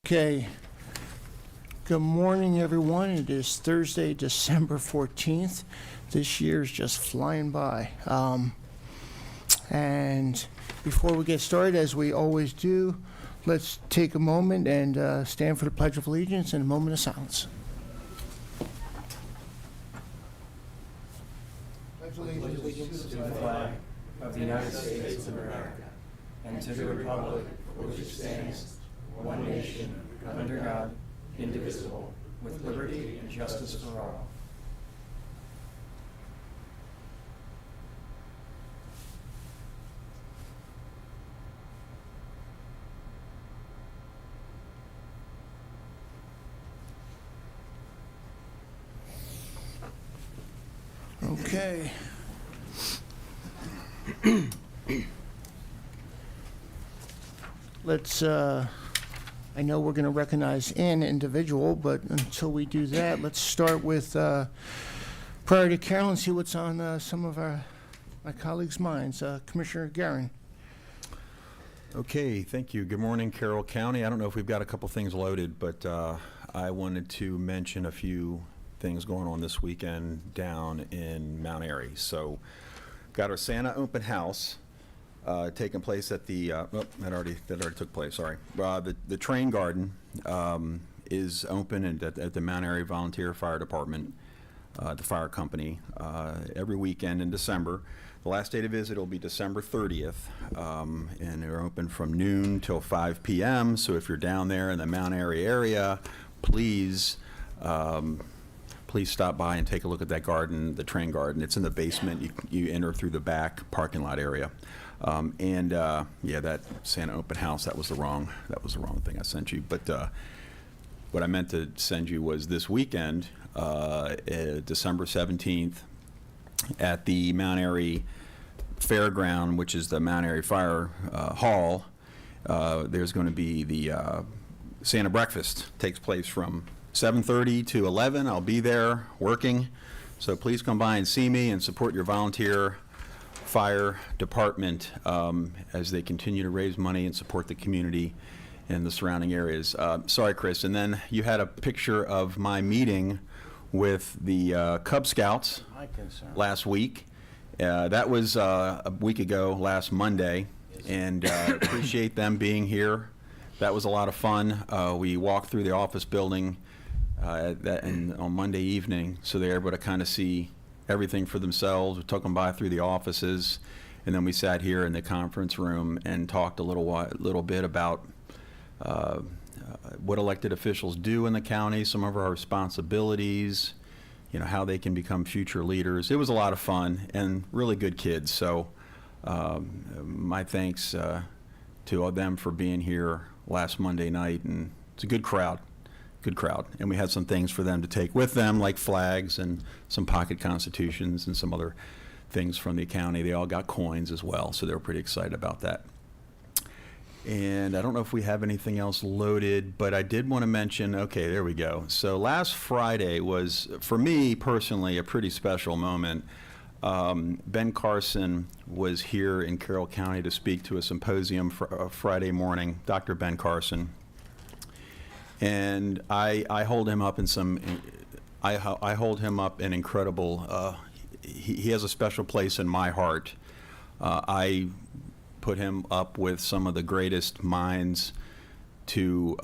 Okay. Good morning, everyone. It is Thursday, December 14th. This year is just flying by. And before we get started, as we always do, let's take a moment and stand for the Pledge of Allegiance and a moment of silence. Pledge Allegiance to the flag of the United States of America and to the republic for which it stands, one nation, under God, indivisible, with liberty and justice for all. Okay. Let's, I know we're going to recognize an individual, but until we do that, let's start with Priority Carol and see what's on some of my colleagues' minds. Commissioner Garin. Okay, thank you. Good morning, Carroll County. I don't know if we've got a couple things loaded, but I wanted to mention a few things going on this weekend down in Mount Airy. So, got our Santa open house taking place at the that already took place. Sorry, the Train Garden is open at the Mount Airy Volunteer Fire Department, the fire company, every weekend in December. The last day to visit will be December 30th, and they're open from noon till 5 p.m. So if you're down there in the Mount Airy area, please stop by and take a look at that garden, the Train Garden. It's in the basement. You enter through the back parking lot area. Yeah, that Santa open house, that was the wrong thing I sent you. But what I meant to send you was this weekend, December 17th, at the Mount Airy Fairground, which is the Mount Airy Fire Hall. There's going to be the Santa breakfast. Takes place from 7:30 to 11. I'll be there working, so please come by and see me and support your volunteer fire department as they continue to raise money and support the community and the surrounding areas. Sorry, Chris. And then you had a picture of my meeting with the Cub Scouts last week. That was a week ago, last Monday, and appreciate them being here. That was a lot of fun. We walked through the office building on Monday evening, so they were able to kind of see everything for themselves. We took them by through the offices, and then we sat here in the conference room and talked a little bit about what elected officials do in the county, some of our responsibilities, how they can become future leaders. It was a lot of fun and really good kids. So my thanks to them for being here last Monday night, and it's a good crowd. And we had some things for them to take with them, like flags and some pocket constitutions and some other things from the county. They all got coins as well, so they were pretty excited about that. And I don't know if we have anything else loaded, but I did want to mention, okay, there we go. So last Friday was, for me personally, a pretty special moment. Ben Carson was here in Carroll County to speak to a symposium for Friday morning, Dr. Ben Carson. And I hold him up in I hold him up in incredible, he has a special place in my heart. I put him up with some of the greatest minds to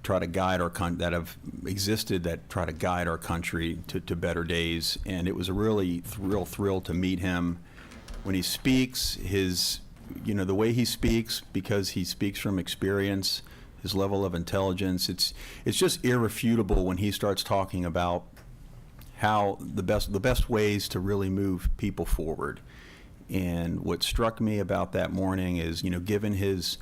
try to guide our that have existed, that try to guide our country to better days. And it was a real thrill to meet him. When he speaks, the way he speaks, because he speaks from experience, his level of intelligence, it's just irrefutable when he starts talking about how the best ways to really move people forward. And what struck me about that morning is, given his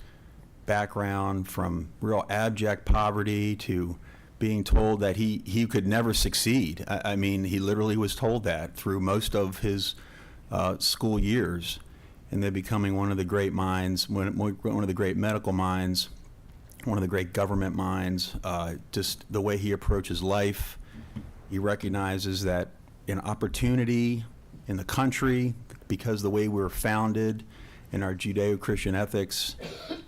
background from real abject poverty to being told that he could never succeed. I mean, he literally was told that through most of his school years, and then becoming one of the great minds, one of the great medical minds, one of the great government minds. Just the way he approaches life, he recognizes that an opportunity in the country, because the way we were founded in our Judeo-Christian ethics,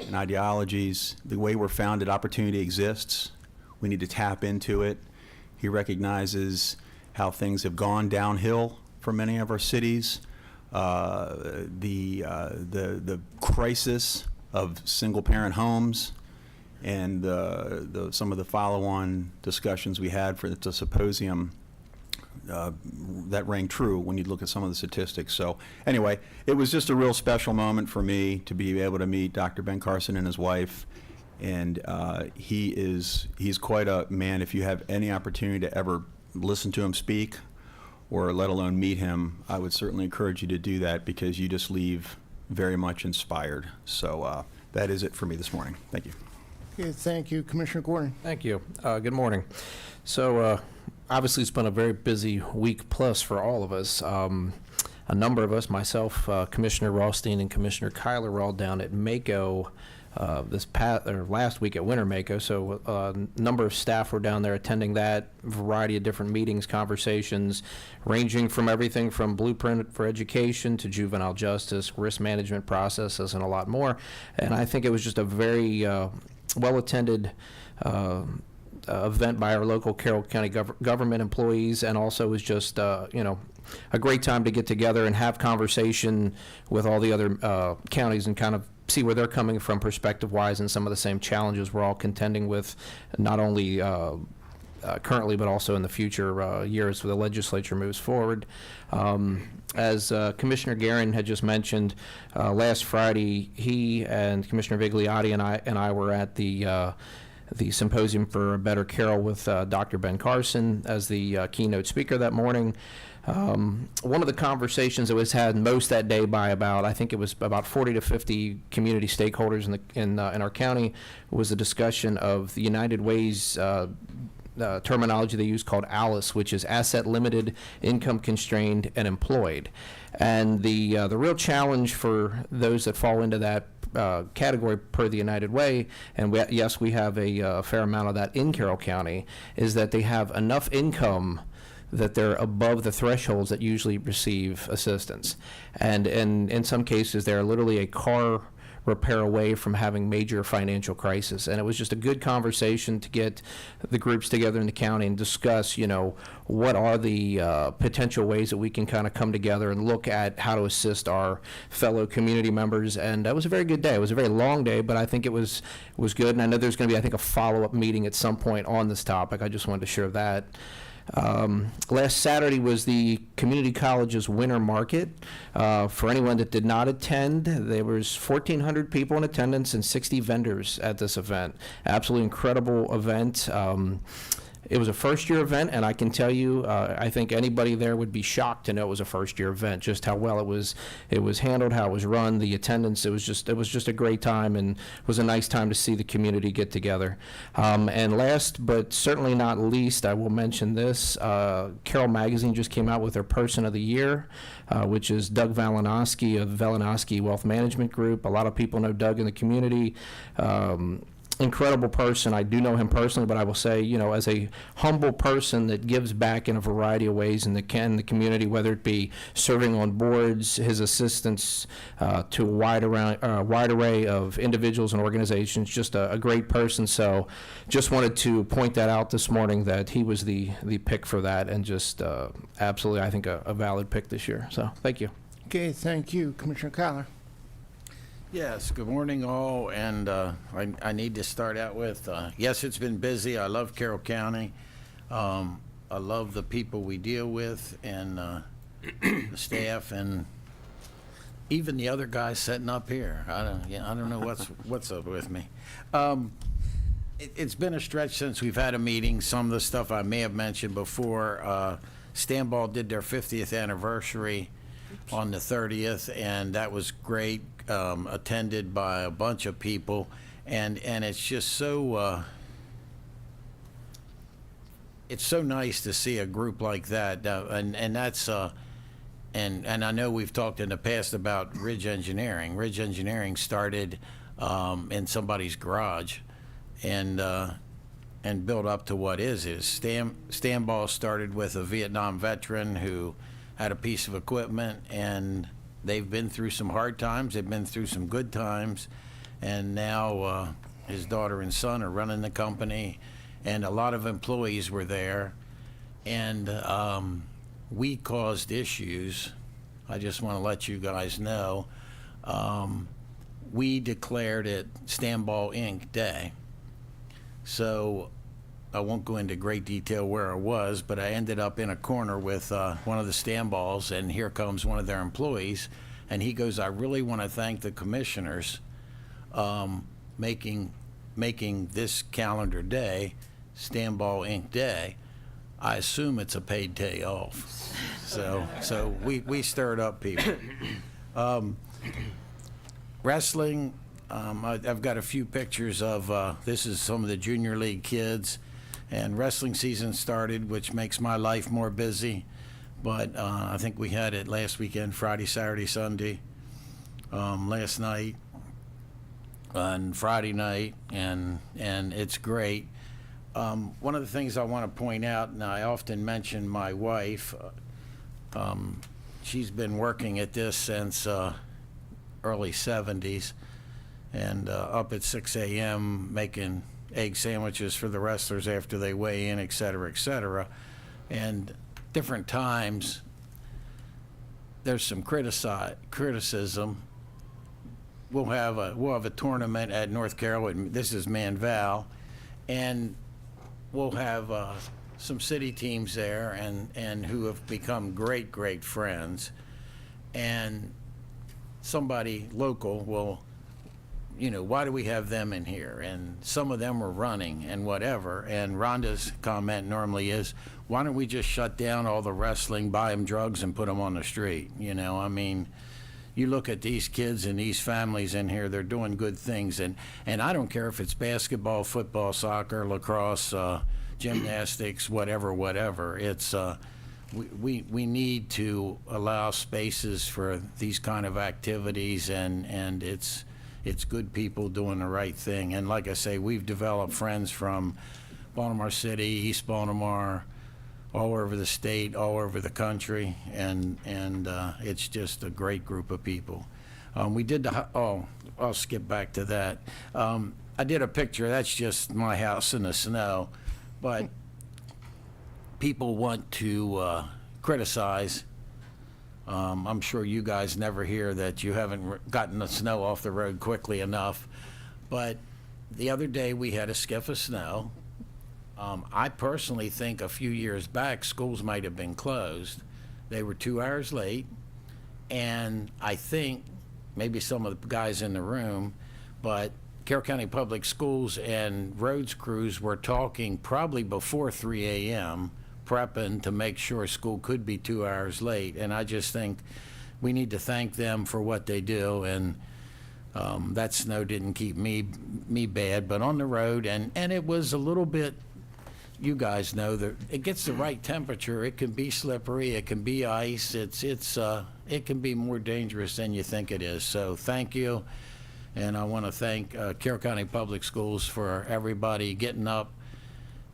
and ideologies. The way we're founded, opportunity exists. We need to tap into it. He recognizes how things have gone downhill for many of our cities. The crisis of single-parent homes, and some of the follow-on discussions we had for the symposium that rang true when you look at some of the statistics. So anyway, it was just a real special moment for me to be able to meet Dr. Ben Carson and his wife, and he's quite a man. If you have any opportunity to ever listen to him speak, or let alone meet him, I would certainly encourage you to do that, because you just leave very much inspired. So that is it for me this morning. Thank you. Okay, thank you. Commissioner Gordon. Thank you. Good morning. So obviously it's been a very busy week plus for all of us. A number of us, myself, Commissioner Rothstein and Commissioner Kyler, were all down at Mako last week at Winter Mako. So a number of staff were down there attending that, variety of different meetings, conversations, ranging from everything from Blueprint for Education to juvenile justice, risk management processes, and a lot more. And I think it was just a very well-attended event by our local Carroll County government employees, and also was just a great time to get together and have conversation with all the other counties and kind of see where they're coming from perspective-wise, and some of the same challenges we're all contending with, not only currently but also in the future years as the legislature moves forward. As Commissioner Guerin had just mentioned, last Friday he and Commissioner Vigliotti and I were at the Symposium for a Better Carroll with Dr. Ben Carson as the keynote speaker that morning. One of the conversations that was had most that day by I think it was about 40 to 50 community stakeholders in our county, was a discussion of the United Way's terminology they use called ALICE, which is Asset Limited, Income Constrained, and Employed. And the real challenge for those that fall into that category per the United Way, and yes, we have a fair amount of that in Carroll County, is that they have enough income that they're above the thresholds that usually receive assistance. And in some cases, they're literally a car repair away from having major financial crisis. And it was just a good conversation to get the groups together in the county and discuss, what are the potential ways that we can kind of come together and look at how to assist our fellow community members. And that was a very good day. It was a very long day, but I think it was good. And I know there's going to be, I think, a follow-up meeting at some point on this topic. I just wanted to share that. Last Saturday was the community college's winter market. For anyone that did not attend, there was 1,400 people in attendance and 60 vendors at this event. Absolutely incredible event. It was a first-year event, and I can tell you, I think anybody there would be shocked to know it was a first-year event. Just how well it was handled, how it was run, the attendance. It was just a great time, and it was a nice time to see the community get together. And last but certainly not least, I will mention this: Carroll Magazine just came out with their Person of the Year, which is Doug Valinowski of Valinowski Wealth Management Group. A lot of people know Doug in the community. Incredible person. I do know him personally, but I will say, as a humble person that gives back in a variety of ways in the community, whether it be serving on boards, his assistance to a wide array of individuals and organizations, just a great person. So just wanted to point that out this morning, that he was the pick for that, and just absolutely, I think, a valid pick this year. So thank you. Okay, thank you. Commissioner Kyler. Yes, good morning all, and I need to start out with, yes, it's been busy. I love Carroll County. I love the people we deal with, and the staff, and even the other guys sitting up here. I don't know what's up with me. It's been a stretch since we've had a meeting. Some of the stuff I may have mentioned before. Stanball did their 50th anniversary on the 30th, and that was great. Attended by a bunch of people, and it's just so it's so nice to see a group like that, and that's and I know we've talked in the past about Ridge Engineering. Ridge Engineering started in somebody's garage, and built up to what is. Stanball started with a Vietnam veteran who had a piece of equipment, and they've been through some hard times, they've been through some good times, and now his daughter and son are running the company, and a lot of employees were there, and we caused issues. I just want to let you guys know. We declared it Standball Inc. Day. So I won't go into great detail where I was, but I ended up in a corner with one of the Standballs, and here comes one of their employees, and he goes, "I really want to thank the commissioners making this calendar day Standball Inc. Day. I assume it's a paid day off." So we stirred up people. Wrestling, I've got a few pictures of, this is some of the junior league kids, and wrestling season started, which makes my life more busy. But I think we had it last weekend, Friday, Saturday, Sunday, last night, and Friday night, and it's great. One of the things I want to point out, and I often mention my wife, she's been working at this since early 70s, and up at 6 a.m. making egg sandwiches for the wrestlers after they weigh in, et cetera, et cetera. And different times, there's some criticism. We'll have a tournament at North Carolina. This is Manval, and we'll have some city teams there, and who have become great friends. And somebody local will, why do we have them in here? And some of them are running and whatever. And Rhonda's comment normally is, why don't we just shut down all the wrestling, buy them drugs, and put them on the street? I mean, you look at these kids and these families in here, they're doing good things. And I don't care if it's basketball, football, soccer, lacrosse, gymnastics, whatever. It's we need to allow spaces for these kind of activities, and it's good people doing the right thing. And like I say, we've developed friends from Baltimore City, East Baltimore, all over the state, all over the country, and it's just a great group of people. We did I'll skip back to that. I did a picture. That's just my house in the snow, but people want to criticize. I'm sure you guys never hear that you haven't gotten the snow off the road quickly enough. But the other day we had a skiff of snow. I personally think a few years back schools might have been closed. They were 2 hours late, and I think maybe some of the guys in the room, but Carroll County Public Schools and roads crews were talking probably before 3 a.m., prepping to make sure school could be 2 hours late. And I just think we need to thank them for what they do. And that snow didn't keep me bad, but on the road, and it was a little bit, you guys know that it gets the right temperature. It can be slippery, it can be ice. It can be more dangerous than you think it is. So thank you. And I want to thank Carroll County Public Schools for everybody getting up.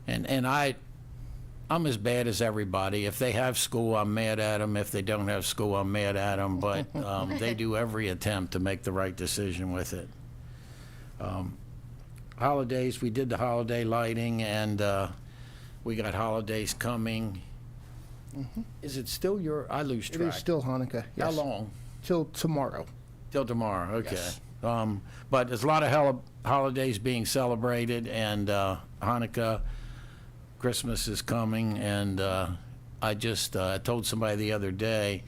And I'm as bad as everybody. If they have school, I'm mad at them. If they don't have school, I'm mad at them. But they do every attempt to make the right decision with it. Holidays, we did the holiday lighting, and we got holidays coming. Mm-hmm. Is it still I lose It track. is still Hanukkah, yes. How long? Till tomorrow. Till tomorrow, okay. Yes. But there's a lot of holidays being celebrated, and Hanukkah, Christmas is coming, and I just told somebody the other day,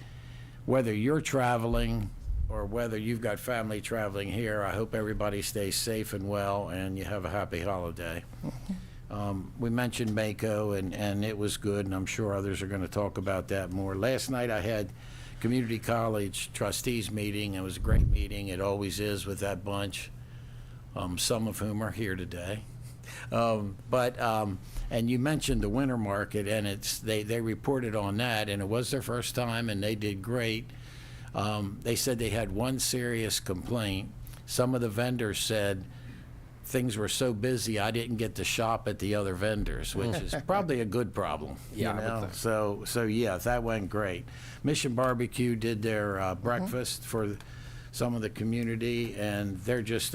whether you're traveling or whether you've got family traveling here, I hope everybody stays safe and well, and you have a happy holiday. We mentioned Mako, and it was good, and I'm sure others are going to talk about that more. Last night I had Community College trustees meeting. It was a great meeting. It always is with that bunch, some of whom are here today. And you mentioned the winter market, and they reported on that, and it was their first time, and they did great. They said they had one serious complaint. Some of the vendors said things were so busy I didn't get to shop at the other vendors, which is probably a good problem. Yeah, I would think. So yeah, that went great. Mission Barbecue did their breakfast for some of the community, and they're just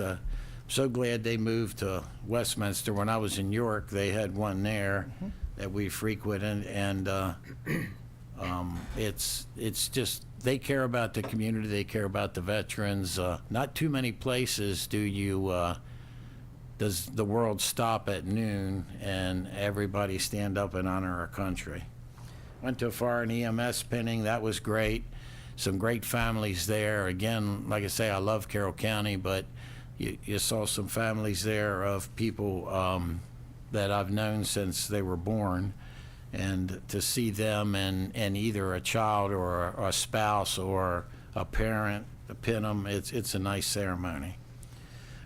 so glad they moved to Westminster. When I was in York, they had one there that we frequented, and it's just, they care about the community, they care about the veterans. Not too many places does the world stop at noon and everybody stand up and honor our country. Went to a foreign EMS pinning, that was great. Some great families there. Again, like I say, I love Carroll County, but you saw some families there of people that I've known since they were born. And to see them and either a child or a spouse or a parent to pin them, it's a nice ceremony.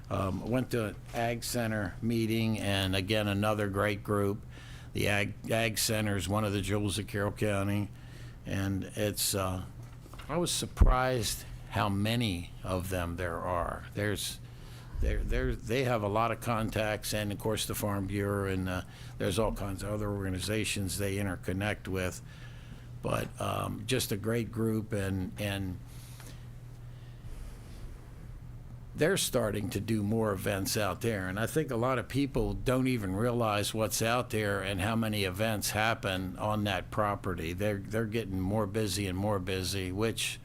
Went to an Ag Center meeting, and again, another great group. The Ag Center is one of the jewels of Carroll County, and it's, I was surprised how many of them there are. They have a lot of contacts, and of course the Farm Bureau, and there's all kinds of other organizations they interconnect with. But just a great group, and they're starting to do more events out there. And I think a lot of people don't even realize what's out there and how many events happen on that property. They're getting more busy and more busy, which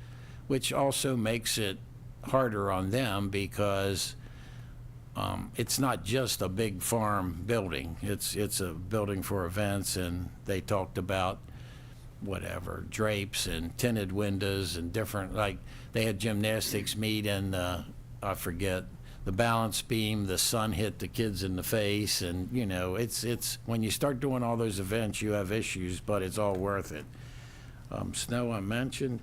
also makes it harder on them because it's not just a big farm building. It's a building for events, and they talked about whatever, drapes and tinted windows and different, like they had gymnastics meet, and I forget, the balance beam, the sun hit the kids in the face, and you know, it's when you start doing all those events, you have issues, but it's all worth it. Snow I mentioned.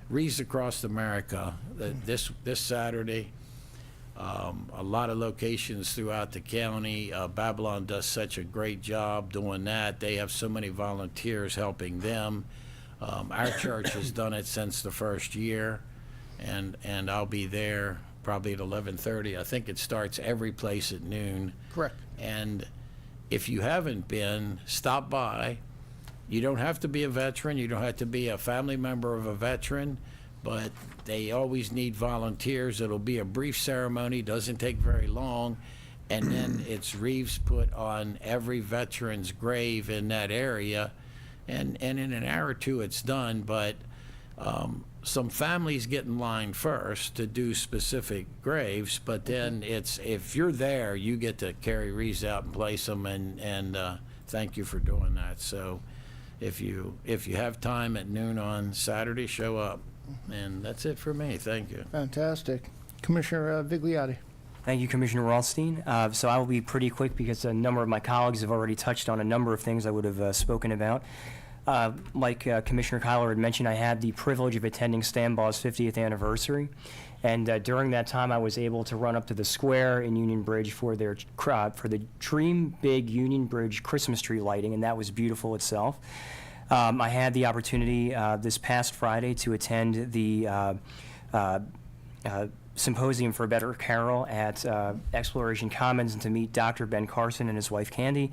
Wreaths Across America, this Saturday. A lot of locations throughout the county. Babylon does such a great job doing that. They have so many volunteers helping them. Our church has done it since the first year, and I'll be there probably at 11:30. I think it starts every place at noon. Correct. And if you haven't been, stop by. You don't have to be a veteran. You don't have to be a family member of a veteran, but they always need volunteers. It'll be a brief ceremony, doesn't take very long, and then it's wreaths put on every veteran's grave in that area, and in an hour or two it's done. But some families get in line first to do specific graves, but then it's, if you're there, you get to carry wreaths out and place them, and thank you for doing that. So if you have time at noon on Saturday, show up. And that's it for me. Thank you. Fantastic. Commissioner Vigliotti. Thank you, Commissioner Rothstein. So I will be pretty quick because a number of my colleagues have already touched on a number of things I would have spoken about. Like Commissioner Kyler had mentioned, I had the privilege of attending Stambaugh's 50th anniversary. And during that time, I was able to run up to the square in Union Bridge for the Dream Big Union Bridge Christmas tree lighting, and that was beautiful itself. I had the opportunity this past Friday to attend the Symposium for a Better Carroll at Exploration Commons and to meet Dr. Ben Carson and his wife Candy.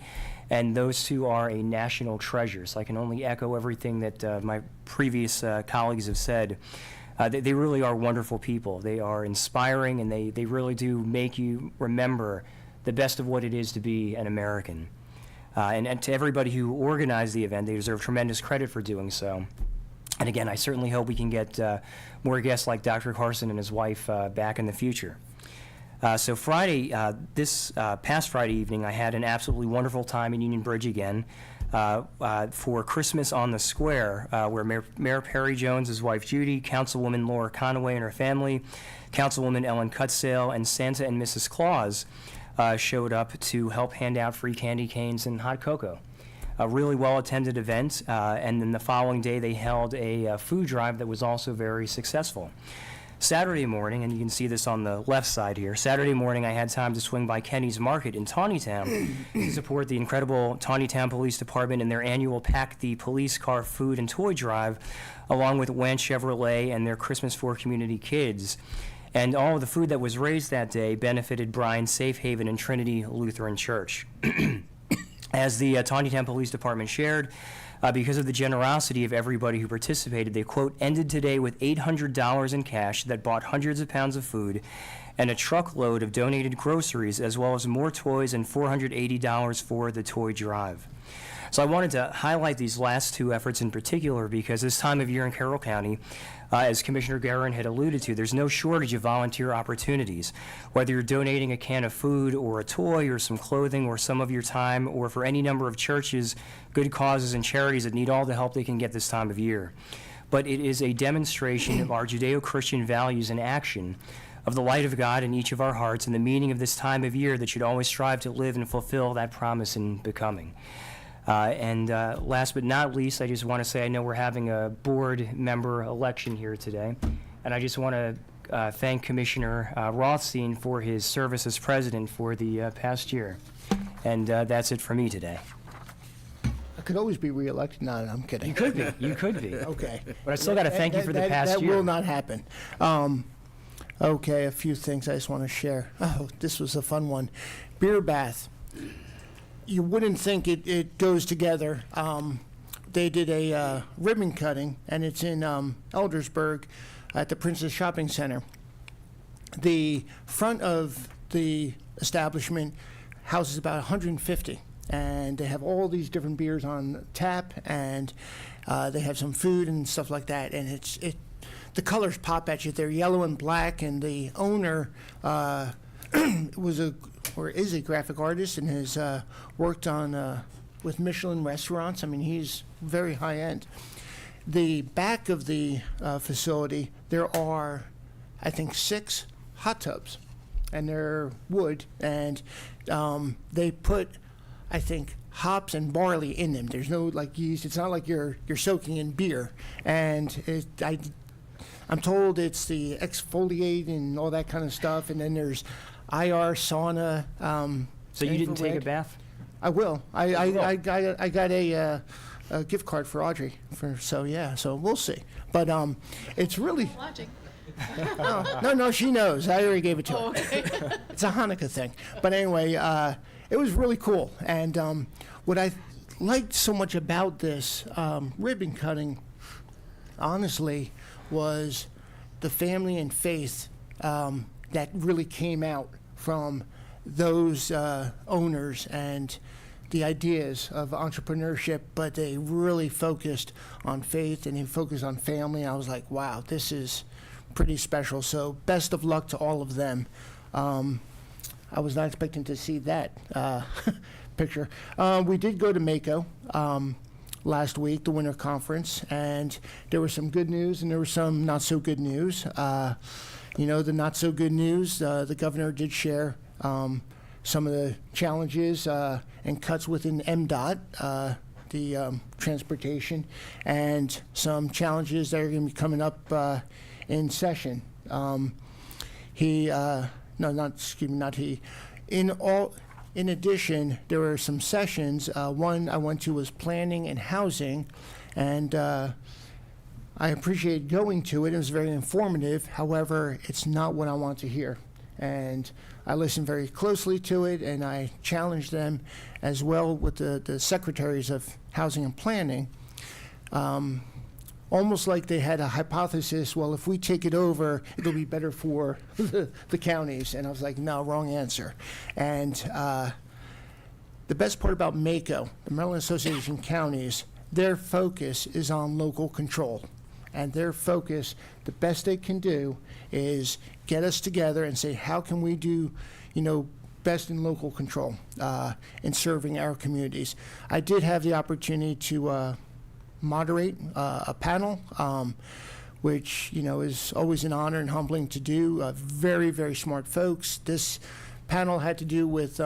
And those two are a national treasure. So I can only echo everything that my previous colleagues have said. They really are wonderful people. They are inspiring, and they really do make you remember the best of what it is to be an American. And to everybody who organized the event, they deserve tremendous credit for doing so. And again, I certainly hope we can get more guests like Dr. Carson and his wife back in the future. So Friday, this past Friday evening, I had an absolutely wonderful time in Union Bridge again for Christmas on the Square, where Mayor Perry Jones, his wife Judy, Councilwoman Laura Conaway and her family, Councilwoman Ellen Cutsale, and Santa and Mrs. Claus showed up to help hand out free candy canes and hot cocoa. A really well-attended event, and then the following day they held a food drive that was also very successful. Saturday morning, and you can see this on the left side here, Saturday morning I had time to swing by Kenny's Market in Tawnytown to support the incredible Tawnytown Police Department in their annual Pack the Police Car food and toy drive, along with Wan Chevrolet and their Christmas for Community Kids. And all of the food that was raised that day benefited Bryan Safe Haven and Trinity Lutheran Church. As the Tawnytown Police Department shared, Because of the generosity of everybody who participated, they, quote, ended today with $800 in cash that bought hundreds of pounds of food and a truckload of donated groceries, as well as more toys and $480 for the toy drive. So I wanted to highlight these last two efforts in particular because this time of year in Carroll County, as Commissioner Guerin had alluded to, there's no shortage of volunteer opportunities. Whether you're donating a can of food or a toy or some clothing or some of your time, or for any number of churches, good causes, and charities that need all the help they can get this time of year. But it is a demonstration of our Judeo-Christian values in action, of the light of God in each of our hearts, and the meaning of this time of year that should always strive to live and fulfill that promise in becoming. Last but not least, I just want to say I know we're having a board member election here today, and I just want to thank Commissioner Rothstein for his service as president for the past year. And that's it for me today. I could always be reelected. No, I'm kidding. You could be. You could be. Okay. But I still got to thank you for the past that year. That will not happen. Okay, a few things I just want to share. Oh, this was a fun one. Beer bath. You wouldn't think it goes together. They did a ribbon cutting, and it's in Eldersburg at the Princess Shopping Center. The front of the establishment houses about 150, and they have all these different beers on tap, and they have some food and stuff like that, and the colors pop at you. They're yellow and black, and the owner is a graphic artist and has worked on with Michelin restaurants. I mean, he's very high end. The back of the facility, there are, I think, 6 hot tubs, and they're wood, and they put, I think, hops and barley in them. There's no like yeast. It's not like you're soaking in beer, and I'm told it's the exfoliate and all that kind of stuff, and then there's IR sauna. So you didn't take a infrared. bath? I will. will. I got a gift card for Audrey. So we'll see. But it's really Watching. no. She knows. I already gave it to her. Oh, okay. It's a Hanukkah thing. But anyway, it was really cool. And what I liked so much about this ribbon cutting, honestly, was the family and faith that really came out from those owners and the ideas of entrepreneurship, but they really focused on faith and they focused on family. I was like, wow, this is pretty special. So best of luck to all of them. I was not expecting to see that picture. We did go to Mako last week, the winter conference, and there was some good news and there was some not so good news. The not so good news, the governor did share some of the challenges and cuts within MDOT, the transportation, and some challenges that are going to be coming up in session. In addition, there were some sessions. One I went to was planning and housing, and I appreciated going to it. It was very informative. However, it's not what I want to hear. And I listened very closely to it, and I challenged them as well with the secretaries of housing and planning. Almost like they had a hypothesis, well, if we take it over, it'll be better for the counties. And I was like, no, wrong answer. And the best part about MACO, the Maryland Association of Counties, their focus is on local control. And their focus, the best they can do, is get us together and say, how can we do, best in local control in serving our communities. I did have the opportunity to moderate a panel, which is always an honor and humbling to do. Very, very smart folks. This panel had to do with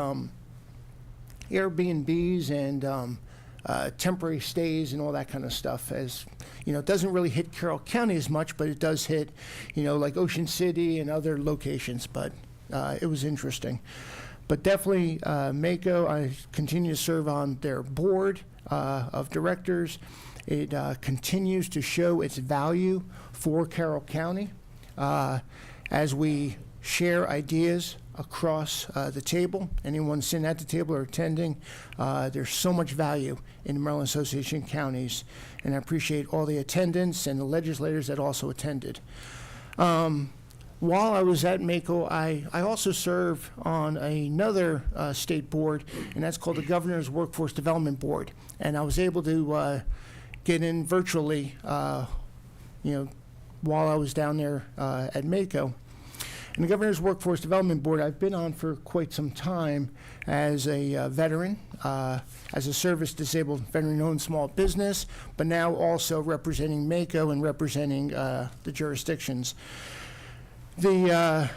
Airbnbs and temporary stays and all that kind of stuff. As it doesn't really hit Carroll County as much, but it does hit like Ocean City and other locations. But it was interesting. But definitely MACO, I continue to serve on their board of directors. It continues to show its value for Carroll County as we share ideas across the table. Anyone sitting at the table or attending, there's so much value in the Maryland Association of Counties, and I appreciate all the attendance and the legislators that also attended. While I was at MACO, I also serve on another state board, and that's called the Governor's Workforce Development Board. And I was able to get in virtually, while I was down there at MACO. And the Governor's Workforce Development Board, I've been on for quite some time as a veteran, as a service-disabled veteran-owned small business, but now also representing MACO and representing the jurisdictions. The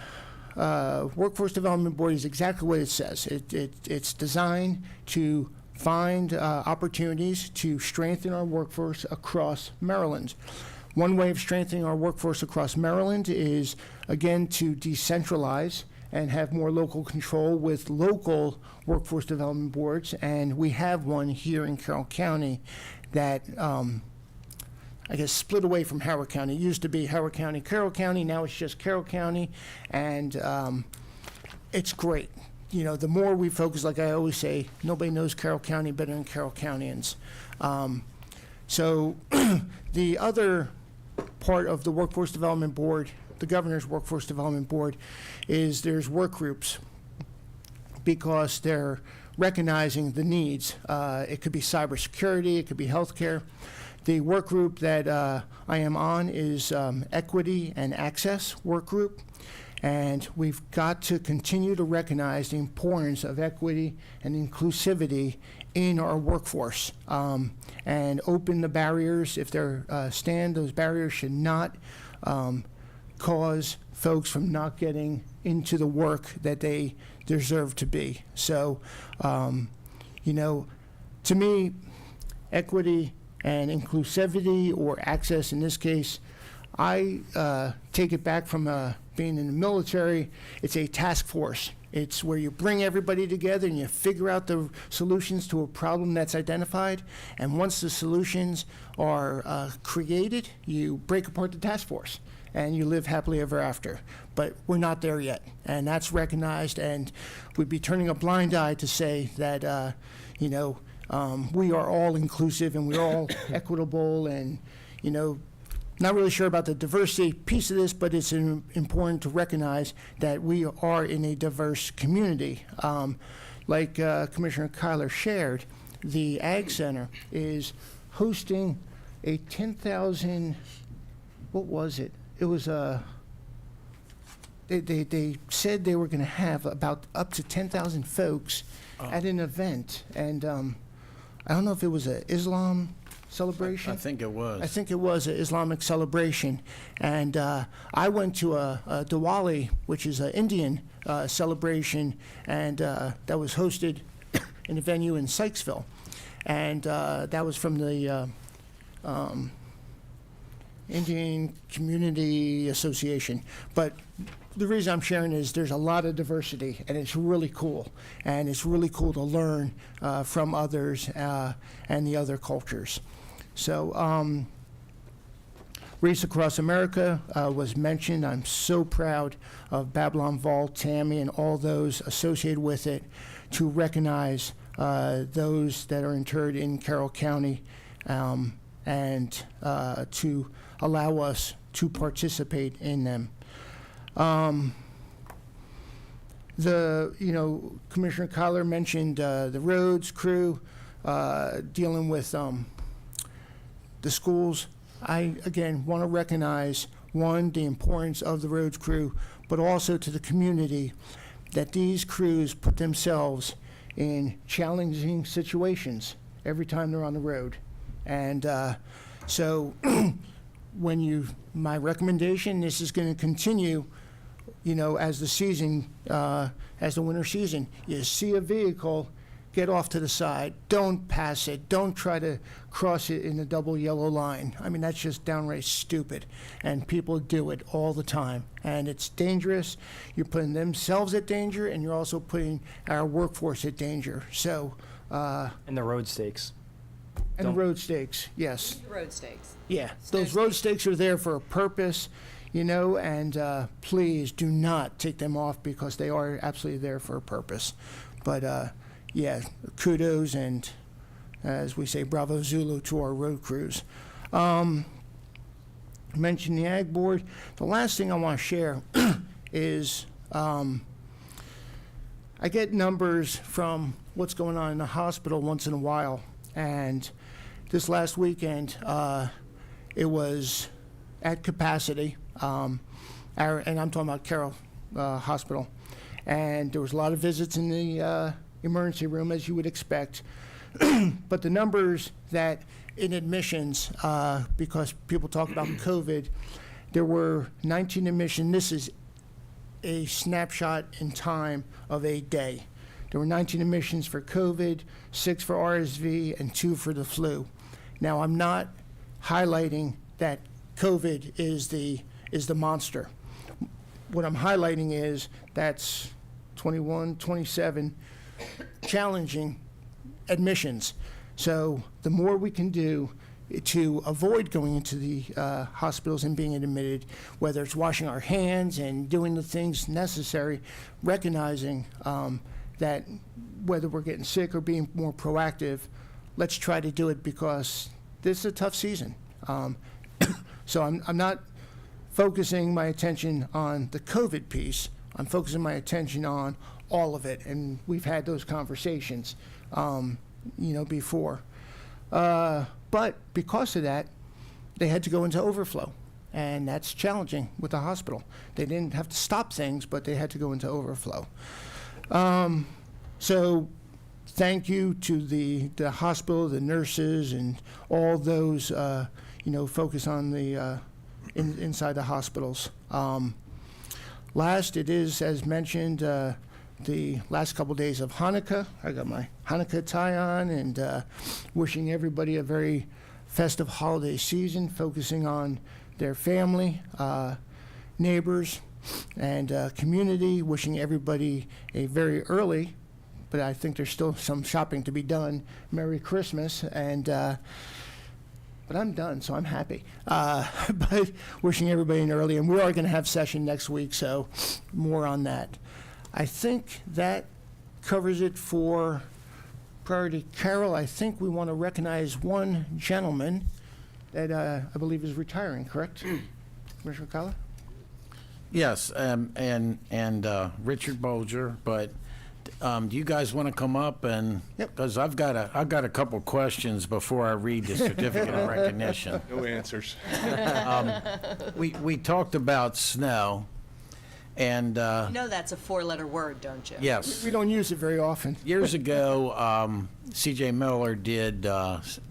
Workforce Development Board is exactly what it says. It's designed to find opportunities to strengthen our workforce across Maryland. One way of strengthening our workforce across Maryland is, again, to decentralize and have more local control with local workforce development boards. And we have one here in Carroll County that, I guess, split away from Howard County. It used to be Howard County, Carroll County. Now it's just Carroll County. And it's great. The more we focus, like I always say, nobody knows Carroll County better than Carroll Countyans. So the other part of the Workforce Development Board, the Governor's Workforce Development Board, is there's work groups because they're recognizing the needs. It could be cybersecurity, it could be healthcare. The work group that I am on is Equity and Access Work Group. And we've got to continue to recognize the importance of equity and inclusivity in our workforce, and open the barriers. If they're those barriers should not cause folks from not getting into the work that they deserve to be. So, to me, equity and inclusivity, or access in this case, I take it back from being in the military. It's a task force. It's where you bring everybody together and you figure out the solutions to a problem that's identified. And once the solutions are created, you break apart the task force and you live happily ever after. But we're not there yet, and that's recognized. And we'd be turning a blind eye to say that, we are all inclusive and we're all equitable, and, not really sure about the diversity piece of this, but it's important to recognize that we are in a diverse community. Like Commissioner Kyler shared, the Ag Center is hosting a 10,000, what was it? It was they said they were going to have about up to 10,000 folks at an event. And I don't know if it was an Islam celebration. I think it was. I think it was an Islamic celebration. And I went to a Diwali, which is an Indian celebration, and that was hosted in a venue in Sykesville. And that was from the Indian Community Association. But the reason I'm sharing is there's a lot of diversity, and it's really cool. And it's really cool to learn from others and the other cultures. So, Race Across America was mentioned. I'm so proud of Babylon Vault, Tammy, and all those associated with it to recognize those that are interred in Carroll County, and to allow us to participate in them. Commissioner Kyler mentioned the roads crew dealing with the schools. I, again, want to recognize, one, the importance of the roads crew, but also to the community that these crews put themselves in challenging situations every time they're on the road. And so my recommendation, this is going to continue, as the season, as the winter season, you see a vehicle, get off to the side. Don't pass it. Don't try to cross it in a double yellow line. I mean, that's just downright stupid. And people do it all the time. And it's dangerous. You're putting themselves at danger, and you're also putting our workforce at danger. So, And the road stakes. and Don't- road stakes, yes. Road stakes. Yeah, Snow those road stakes are there for a purpose. and please do not take them off because they are absolutely there for a purpose. But yeah, kudos and, as we say, bravo Zulu to our road crews. Mentioned the Ag Board. The last thing I want to share is I get numbers from what's going on in the hospital once in a while. And this last weekend, it was at capacity, and I'm talking about Carroll Hospital. And there was a lot of visits in the emergency room, as you would expect. But the numbers that in admissions, because people talk about COVID, there were 19 admissions. This is a snapshot in time of a day. There were 19 admissions for COVID, 6 for RSV, and 2 for the flu. Now, I'm not highlighting that COVID is the monster. What I'm highlighting is that's 21, 27 challenging admissions. So the more we can do to avoid going into the hospitals and being admitted, whether it's washing our hands and doing the things necessary, recognizing that whether we're getting sick or being more proactive, let's try to do it because this is a tough season. So I'm not focusing my attention on the COVID piece. I'm focusing my attention on all of it, and we've had those conversations, before. But because of that, they had to go into overflow, and that's challenging with the hospital. They didn't have to stop things, but they had to go into overflow. So thank you to the hospital, the nurses, and all those, focus on the inside the hospitals. Last, it is, as mentioned, the last couple days of Hanukkah. I got my Hanukkah tie on and wishing everybody a very festive holiday season, focusing on their family, neighbors, and community, wishing everybody a very early, but I think there's still some shopping to be done, Merry Christmas, and but I'm done, so I'm happy. But wishing everybody an early, and we are going to have session next week, so more on that. I think that covers it for Priority Carroll. I think we want to recognize one gentleman that I believe is retiring, correct? Commissioner Collar? Yes, and Richard Bolger, but do you guys want to come up and, Yep. because I've got a couple questions before I read the certificate of recognition. No answers. We talked about snow, and You know that's a four-letter word, don't you? yes. We don't use it very often. Years ago, C.J. Miller did,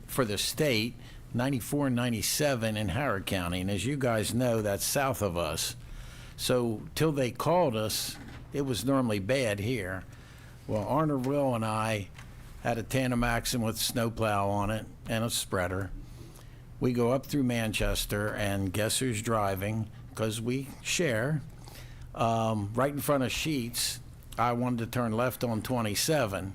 for the state, 94 and 97 in Howard County. And as you guys know, that's south of us. So till they called us, it was normally bad here. Well, Arnerville and I had a tandem Maxim with snowplow on it and a spreader. We go up through Manchester, and guess who's driving? Because we share. Right in front of Sheets, I wanted to turn left on 27.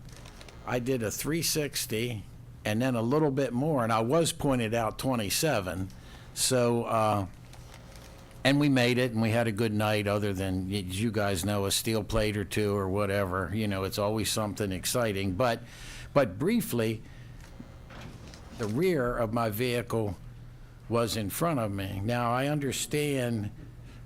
I did a 360 and then a little bit more, and I was pointed out 27. So, and we made it, and we had a good night other than, as you guys know, a steel plate or two or whatever. You know, it's always something exciting. But briefly, the rear of my vehicle was in front of me. Now, I understand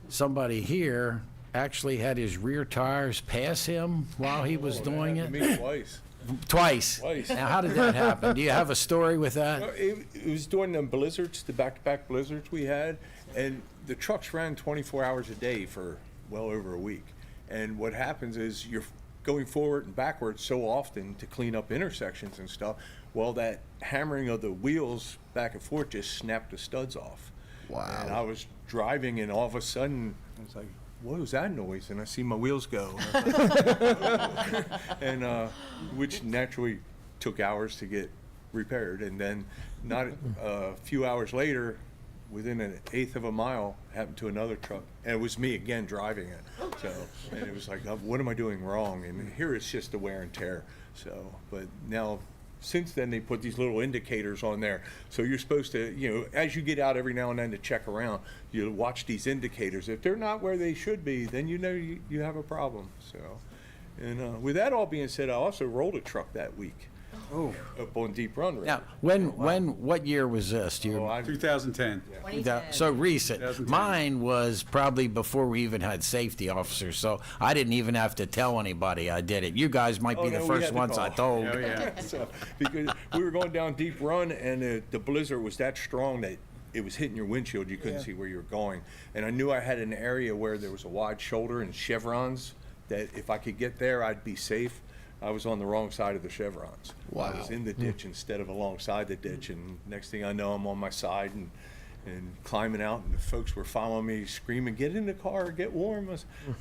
somebody here actually had his rear tires pass him while he was doing I it? mean, twice. Twice. Twice. Now, how did that happen? Do you have a story with No, that? it was during the blizzards, the back-to-back blizzards we had, and the trucks ran 24 hours a day for well over a week. And what happens is you're going forward and backwards so often to clean up intersections and stuff. Well, that hammering of the wheels back and forth just snapped the studs off. Wow. And I was driving, and all of a sudden, I was like, what was that noise? And I see my wheels go. And which naturally took hours to get repaired. And then not a few hours later, within an eighth of a mile, happened to another truck. And it was me again driving it. So, and it was like, what am I doing wrong? And here it's just the wear and tear. So, but now since then, they put these little indicators on there. So you're supposed to, you know, as you get out every now and then to check around, you watch these indicators. If they're not where they should be, then you know you have a problem. So, and with that all being said, I also rolled a truck that week. Up on Deep Run Road. Now, what year was this? Do you? Oh, I- 2010. So recent. 2010. Mine was probably before we even had safety officers, so I didn't even have to tell anybody I did it. You guys might be Oh, the no, we first had to ones I call. told. Oh, yeah. So, because we were going down Deep Run and the blizzard was that strong that it was hitting your windshield. You couldn't see where you were going. And I knew I had an area where there was a wide shoulder and chevrons that if I could get there, I'd be safe. I was on the wrong side of the chevrons. I was in the ditch instead of alongside the ditch. And next thing I know, I'm on my side and climbing out, and the folks were following me, screaming, "Get in the car, get warm."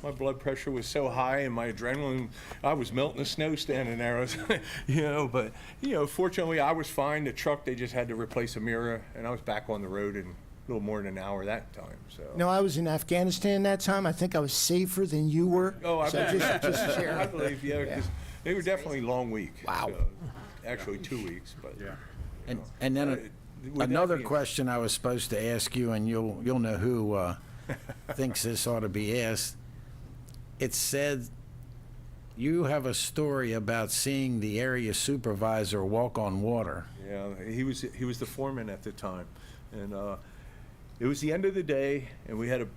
My blood pressure was so high, and my adrenaline, I was melting the snow standing there. I was, but fortunately, I was fine. The truck, they just had to replace a mirror, and I was back on the road in a little more than an hour that time. So. No, I was in Afghanistan that time. I think I was safer than you were. Oh, I So bet. just share. I believe, yeah, because they were definitely a long week. Wow. So, actually, 2 weeks, but. Yeah. And then With that another being- question I was supposed to ask you, and you'll know who thinks this ought to be asked. It said you have a story about seeing the area supervisor walk on water. Yeah, he was the foreman at the time, and it was the end of the day, and we had a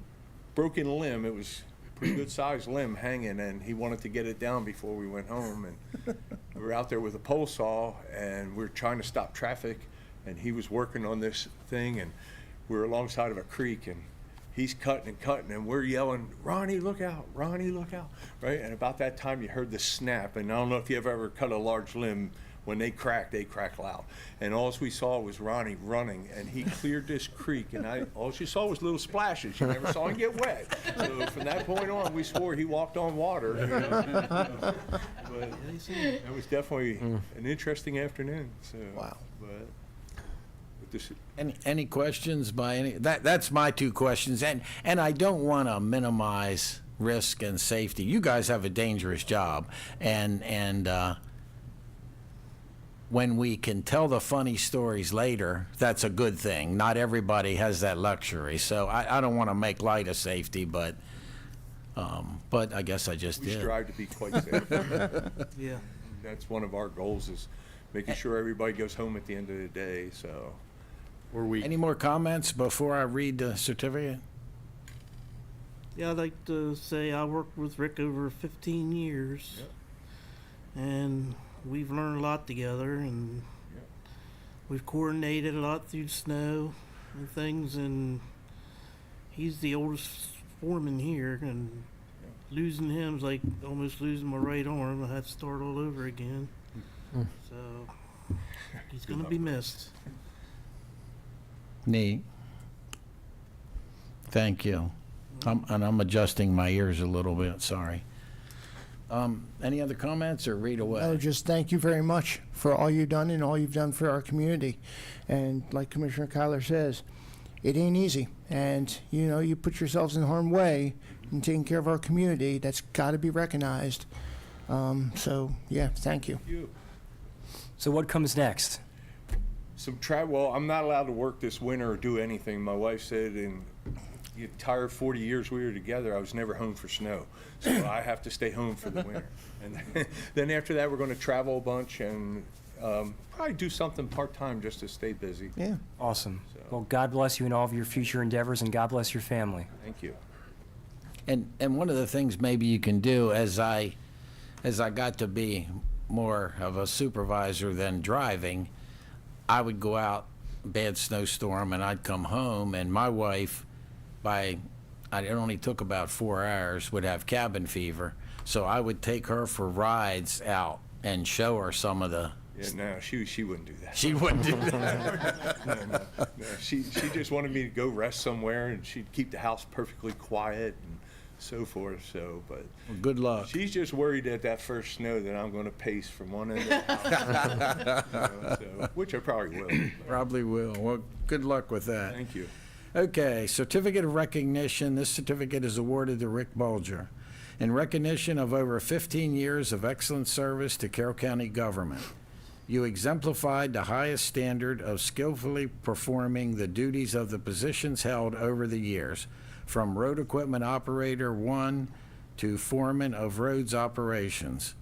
broken limb. It was a pretty good sized limb hanging, and he wanted to get it down before we went home. And we were out there with a pole saw, and we were trying to stop traffic, and he was working on this thing, and we were alongside of a creek, and he's cutting and cutting, and we're yelling, "Ronnie, look out! Ronnie, look out!" Right? And about that time, you heard the snap, and I don't know if you ever cut a large limb. When they crack loud. And all we saw was Ronnie running, and he cleared this creek, and all she saw was little splashes. You never saw him get wet. So from that point on, we swore he walked on water. But it was definitely an interesting afternoon. So, Wow. But this, Any questions by any? That's my two questions, and I don't want to minimize risk and safety. You guys have a dangerous job, and when we can tell the funny stories later, that's a good thing. Not everybody has that luxury, so I don't want to make light of safety, but I guess I just we did. strive to be quite safe. Yeah. That's one of our goals is making sure everybody goes home at the end of the day. So. Or we. Any more comments before I read the certificate? Yeah, I'd like to say I worked with Rick over 15 years. And we've learned a lot together, and we've coordinated a lot through snow and things, and he's the oldest foreman here, and losing him's like almost losing my right arm. I had to start all over again. So he's gonna be missed. Neat. Thank you. I'm adjusting my ears a little bit, sorry. Any other comments, or read away? No, just thank you very much for all you've done and all you've done for our community. And like Commissioner Kyler says, it ain't easy. And, you put yourselves in harm's way in taking care of our community. That's got to be recognized. So, yeah, thank you. So what comes next? Some well, I'm not allowed to work this winter or do anything. My wife said in the entire 40 years we were together, I was never home for snow. So I have to stay home for the winter. And then after that, we're going to travel a bunch and probably do something part-time just to stay busy. Yeah. Awesome. Well, God bless you in all of your future endeavors, and God bless your family. Thank you. And one of the things maybe you can do, as I got to be more of a supervisor than driving, I would go out, bad snowstorm, and I'd come home, and my wife, it only took about 4 hours, would have cabin fever. So I would take her for rides out and show her some of the. Yeah, no, she wouldn't do that. She wouldn't do that. No, she just wanted me to go rest somewhere, and she'd keep the house perfectly quiet and so forth. So, but Well, good luck. she's just worried at that first snow that I'm going to pace from one end of the house, which I probably will. Probably will. Well, good luck with that. Thank you. Okay, certificate of recognition. This certificate is awarded to Rick Bulger in recognition of over 15 years of excellent service to Carroll County government. You exemplified the highest standard of skillfully performing the duties of the positions held over the years, from road equipment operator 1 to foreman of roads operations.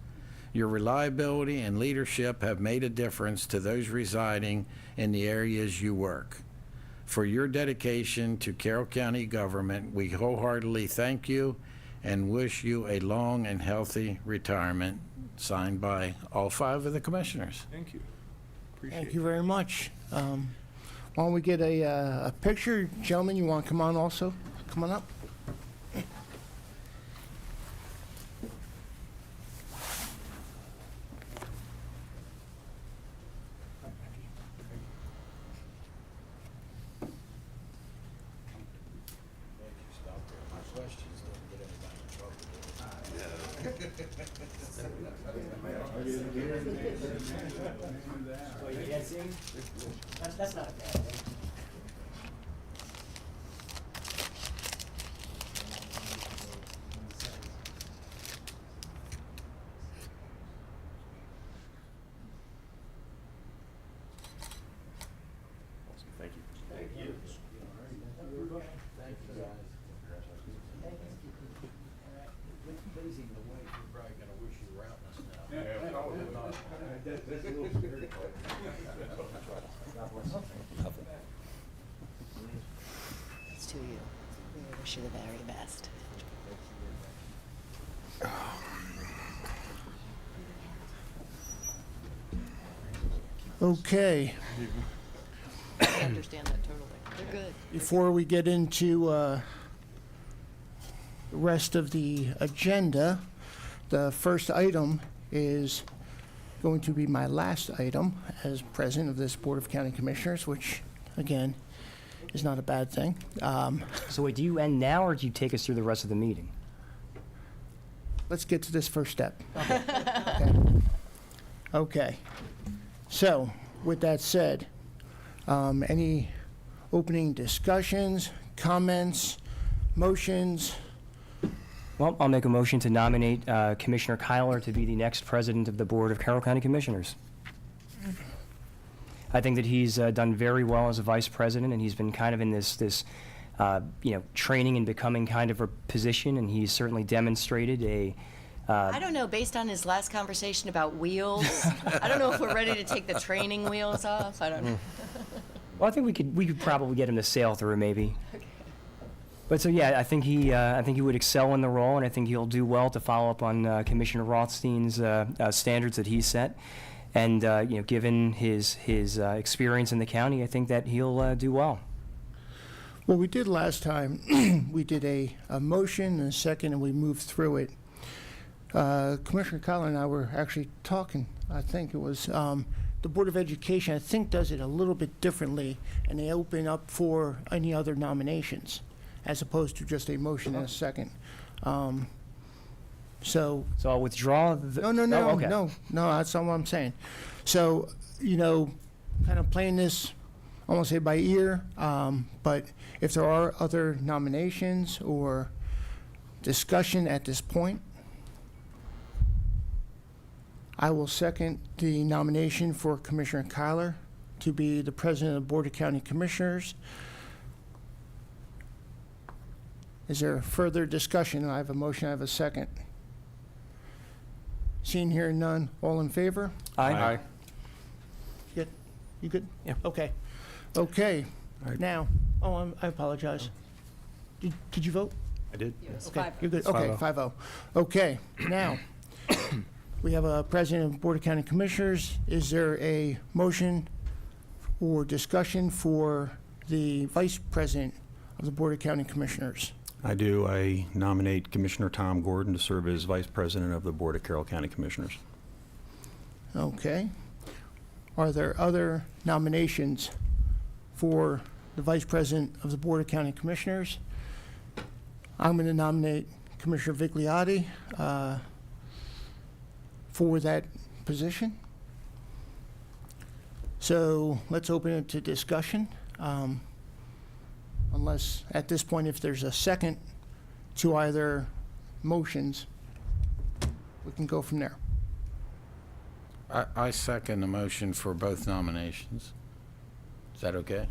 Your reliability and leadership have made a difference to those residing in the areas you work. For your dedication to Carroll County government, we wholeheartedly thank you and wish you a long and healthy retirement. Signed by all 5 of the commissioners. Thank you. Appreciate Thank it. you very much. Why don't we get a picture? Gentlemen, you want to come on also? Come on up. That's not a bad thing. It's to you. We wish you the very best. Okay. I understand that totally. They're good. Before we get into the rest of the agenda, the first item is going to be my last item as president of this Board of County Commissioners, which, again, is not a bad thing. So wait, do you end now, or do you take us through the rest of the meeting? Let's get to this first step. Okay. So, with that said, any opening discussions, comments, motions? Well, I'll make a motion to nominate Commissioner Kyler to be the next president of the Board of Carroll County Commissioners. I think that he's done very well as a vice president, and he's been kind of in this training and becoming kind of a position, and he's certainly demonstrated a I don't know, based on his last conversation about wheels, I don't know if we're ready to take the training wheels off. I don't know. Well, I think we could probably get him to sail through maybe. But so yeah, I think he would excel in the role, and I think he'll do well to follow up on Commissioner Rothstein's standards that he set. And given his experience in the county, I think that he'll do well. Well, we did last time. We did a motion and a second, and we moved through it. Commissioner Kyler and I were actually talking. I think it was the Board of Education, I think, does it a little bit differently, and they open up for any other nominations, as opposed to just a motion and a second. So I'll withdraw. no, okay. no, that's not what I'm saying. So, kind of playing this, I won't say by ear, but if there are other nominations or discussion at this point, I will second the nomination for Commissioner Kyler to be the president of the Board of County Commissioners. Is there further discussion? I have a motion, I have a second. Seeing here none, all in favor? Aye. You good? Yeah. Okay. Now, I apologize. Did you vote? I did. Yes, Okay, 5. you're good. It's Okay, 5-0. 5-0. Okay, now, we have a president of the Board of County Commissioners. Is there a motion or discussion for the vice president of the Board of County Commissioners? I do. I nominate Commissioner Tom Gordon to serve as Vice President of the Board of Carroll County Commissioners. Okay. Are there other nominations for the vice president of the Board of County Commissioners? I'm going to nominate Commissioner Vigliotti for that position. So let's open it to discussion. Unless, at this point, if there's a second to either motions, we can go from there. I second the motion for both nominations. Is that okay?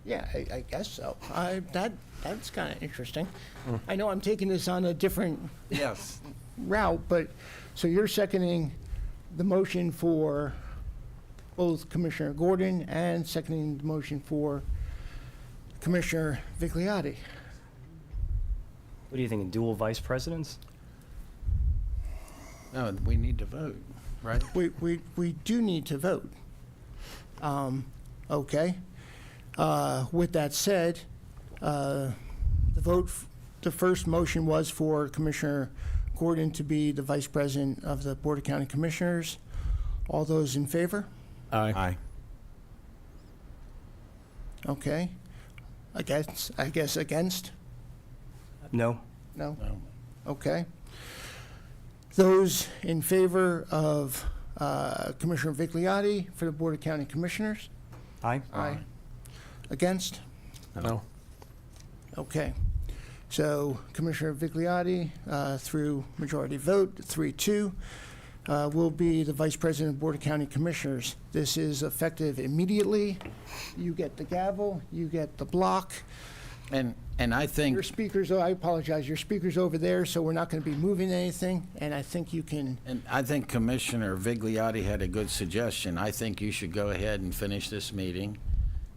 Yeah, I guess so. That's kind of interesting. I know I'm taking this on a different Yes. route, but, so you're seconding the motion for both Commissioner Gordon and seconding the motion for Commissioner Vigliotti. What do you think, dual vice presidents? No, we need to vote, right? We do need to vote. Okay. With that said, the first motion was for Commissioner Gordon to be the Vice President of the Board of County Commissioners. All those in favor? Aye. Okay. I guess against? No. No? No. Okay. Those in favor of Commissioner Vigliotti for the Board of County Commissioners? Aye. Aye. Against? No. Okay. So Commissioner Vigliotti, through majority vote, 3-2, will be the Vice President of Board of County Commissioners. This is effective immediately. You get the gavel, you get the block. And I think, Your speakers, I apologize, your speaker's over there, so we're not going to be moving anything, and I think you can, Commissioner Vigliotti had a good suggestion. I think you should go ahead and finish this meeting,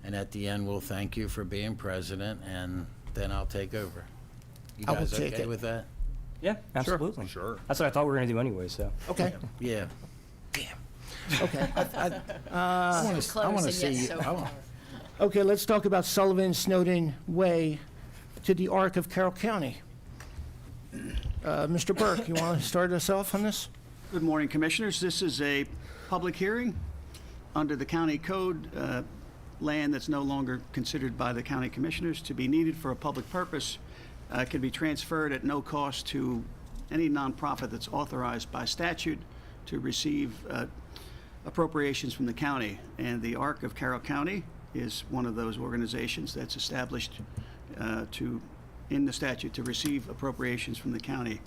and at the end, we'll thank you for being president, and then I'll take over. You I will guys take okay it. with that? Yeah, absolutely. Sure. That's what I thought we were going to do anyway, so. okay, Yeah. okay. I want So close and yet so far. Okay, let's talk about Sullivan Snowden Way to the Arc of Carroll County. Mr. Burke, you want to start us off on this? Good morning, Commissioners. This is a public hearing under the county code, land that's no longer considered by the county commissioners to be needed for a public purpose can be transferred at no cost to any nonprofit that's authorized by statute to receive appropriations from the county. And the Arc of Carroll County is one of those organizations that's established in the statute to receive appropriations from the county.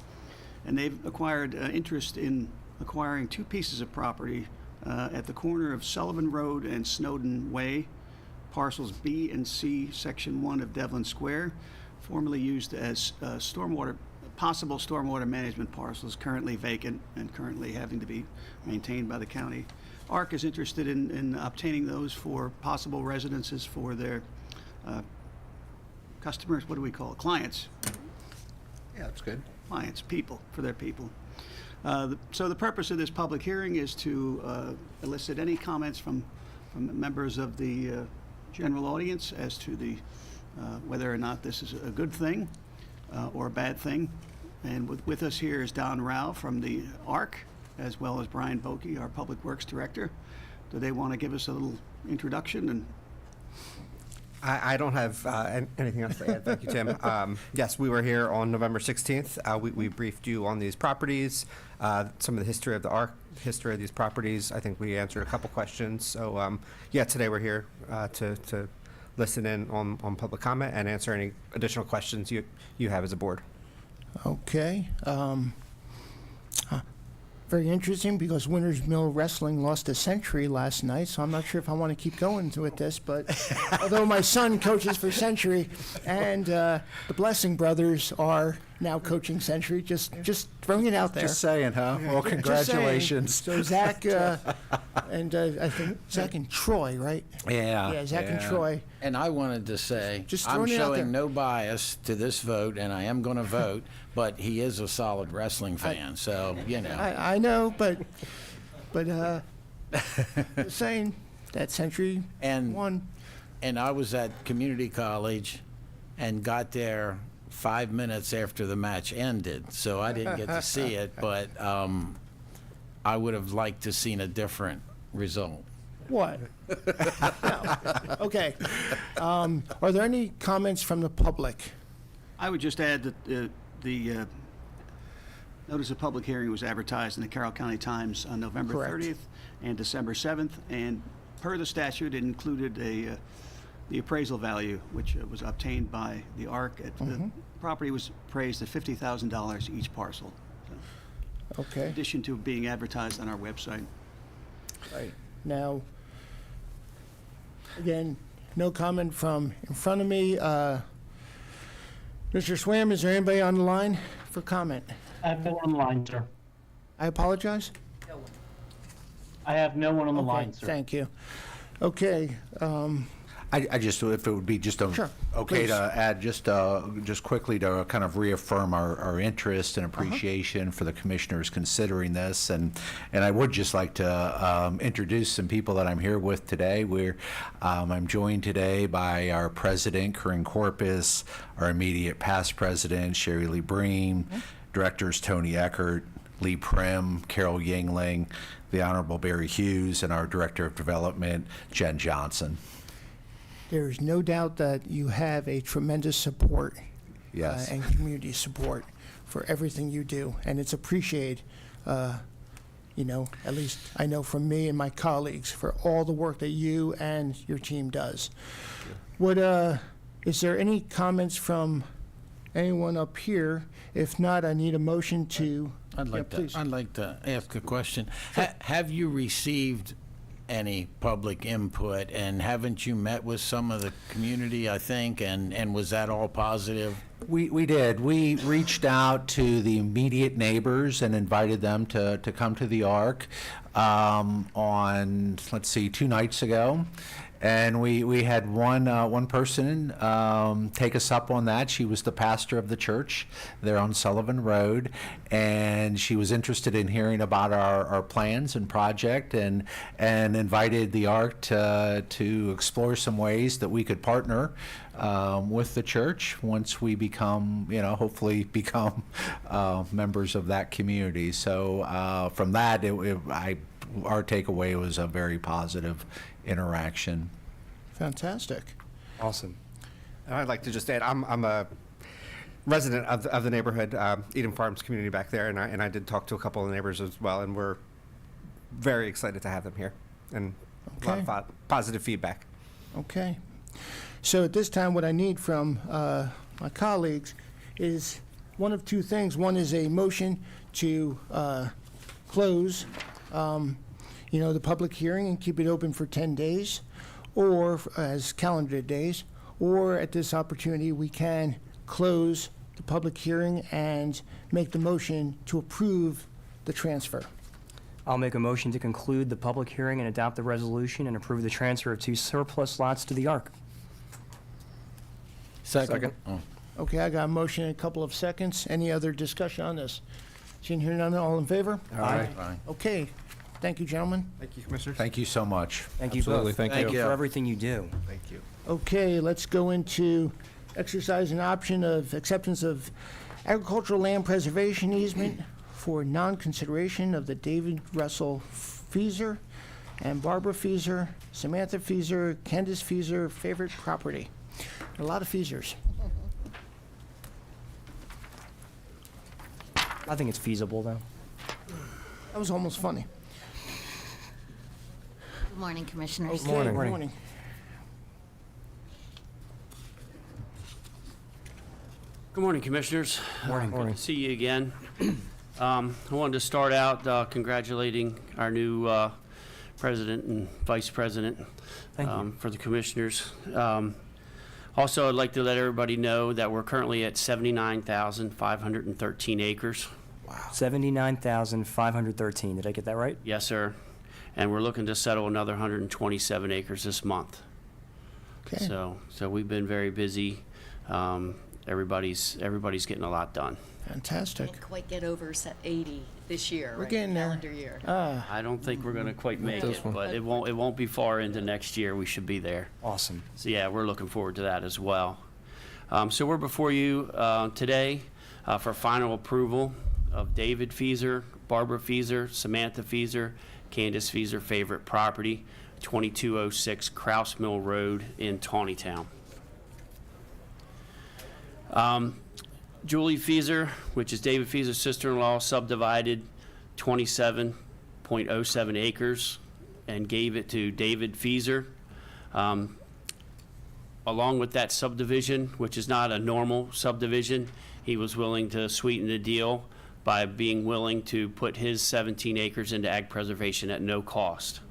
And they've acquired interest in acquiring two pieces of property at the corner of Sullivan Road and Snowden Way, parcels B and C, Section 1 of Devlin Square, formerly used as possible stormwater management parcels, currently vacant and currently having to be maintained by the county. ARC is interested in obtaining those for possible residences for their customers, what do we call it, clients? Yeah, that's good. Clients, people, for their people. So the purpose of this public hearing is to elicit any comments from members of the general audience as to the whether or not this is a good thing or a bad thing. And with us here is Don Rao from the ARC, as well as Brian Bokey, our Public Works Director. Do they want to give us a little introduction? And I don't have anything else to add. Thank you, Tim. Yes, we were here on November 16th. We briefed you on these properties, some of the history of the ARC, history of these properties. I think we answered a couple questions. So, yeah, today we're here to listen in on public comment and answer any additional questions you have as a board. Okay. Very interesting, because Winters Mill Wrestling lost a Century last night, so I'm not sure if I want to keep going with this, but although my son coaches for Century, and the Blessing brothers are now coaching Century, just throwing it out there. Just saying, huh? Well, Just saying. congratulations. So Zach, and I think Zach and Troy, right? Yeah, Zach and Yeah. Troy. And I wanted to say, Just I'm throwing it out there. showing no bias to this vote, and I am going to vote, but he is a solid wrestling fan, so, you know. I know, but just saying that Century And won. And I was at community college and got there 5 minutes after the match ended, so I didn't get to see it, but I would have liked to seen a different result. What? No. Okay. Are there any comments from the public? I would just add that the notice of public hearing was advertised in the Carroll County Times on November Correct. 30th and December 7th, and per the statute, it included the appraisal value, which was obtained by the ARC. The property was appraised at $50,000 each parcel. Okay. in addition to being advertised on our website. Right. Now, again, no comment from in front of me. Mr. Swam, is there anybody on the line for comment? I have no one on the line, sir. I apologize. I have no one on the Okay, line, sir. thank you. Okay, I just, if it would be just Sure, okay please. to add, just quickly to kind of reaffirm our interest and appreciation for the commissioners considering this. And I would just like to introduce some people that I'm here with today. I'm joined today by our president, Corinne Corpus, our immediate past president, Sherry Lee Bream, directors Tony Eckert, Lee Prim, Carol Yingling, the Honorable Barry Hughes, and our Director of Development, Jen Johnson. there's no doubt that you have a tremendous support Yes. and community support for everything you do, and it's appreciated, at least I know from me and my colleagues, for all the work that you and your team does. Is there any comments from anyone up here? If not, I need a motion to. I'd Yeah, like to, please. I'd like to ask a question. Have you received any public input, and haven't you met with some of the community, I think, and was that all positive? We did. We reached out to the immediate neighbors and invited them to come to the Ark on, let's see, 2 nights ago. And we had one person take us up on that. She was the pastor of the church there on Sullivan Road, and she was interested in hearing about our plans and project, and invited the Ark to explore some ways that we could partner with the church once we become, hopefully become members of that community. So from that, our takeaway was a very positive interaction. Fantastic. Awesome. I'd like to just add, I'm a resident of the neighborhood, Eden Farms community back there, and I did talk to a couple of neighbors as well, and we're very excited to have them here, and a lot Okay. of positive feedback. Okay. So at this time, what I need from my colleagues is one of two things. One is a motion to close, the public hearing and keep it open for 10 days, or as calendar days, or at this opportunity, we can close the public hearing and make the motion to approve the transfer. I'll make a motion to conclude the public hearing and adopt the resolution and approve the transfer of 2 surplus lots to the Ark. Second. Oh. Okay, I got a motion in a couple of seconds. Any other discussion on this? Seeing here none, all in favor? Aye. Okay, thank you, gentlemen. Thank you, Commissioners. Thank you so much. Thank you Absolutely, both. thank you. For everything you do. Thank you. Okay, let's go into exercise an option of acceptance of agricultural land preservation easement for non-consideration of the David Russell Feeser and Barbara Feeser, Samantha Feeser, Candace Feeser favorite property. A lot of Feesers. I think it's feasible, though. That was almost funny. Good morning, Commissioners. Okay, Morning. good morning. Good morning, Commissioners. Morning. Good to see you again. I wanted to start out congratulating our new President and Vice President Thank you. for the Commissioners. Also, I'd like to let everybody know that we're currently at 79,513 acres. 79,513. Did I get that right? Yes, sir. And we're looking to settle another 127 acres this month. Okay, So we've been very busy. Everybody's getting a lot done. fantastic. Can't quite get over 80 this year, We're right? getting there. Calendar year. I don't think we're gonna quite make This it, one. but it won't be far into next year. We should be there. Awesome. So yeah, we're looking forward to that as well. So we're before you today for final approval of David Feeser, Barbara Feeser, Samantha Feeser, Candace Feeser favorite property, 2206 Kraus Mill Road in Tawnytown. Julie Feeser, which is David Feeser's sister-in-law, subdivided 27.07 acres and gave it to David Feeser. Along with that subdivision, which is not a normal subdivision, he was willing to sweeten the deal by being willing to put his 17 acres into ag preservation at no cost.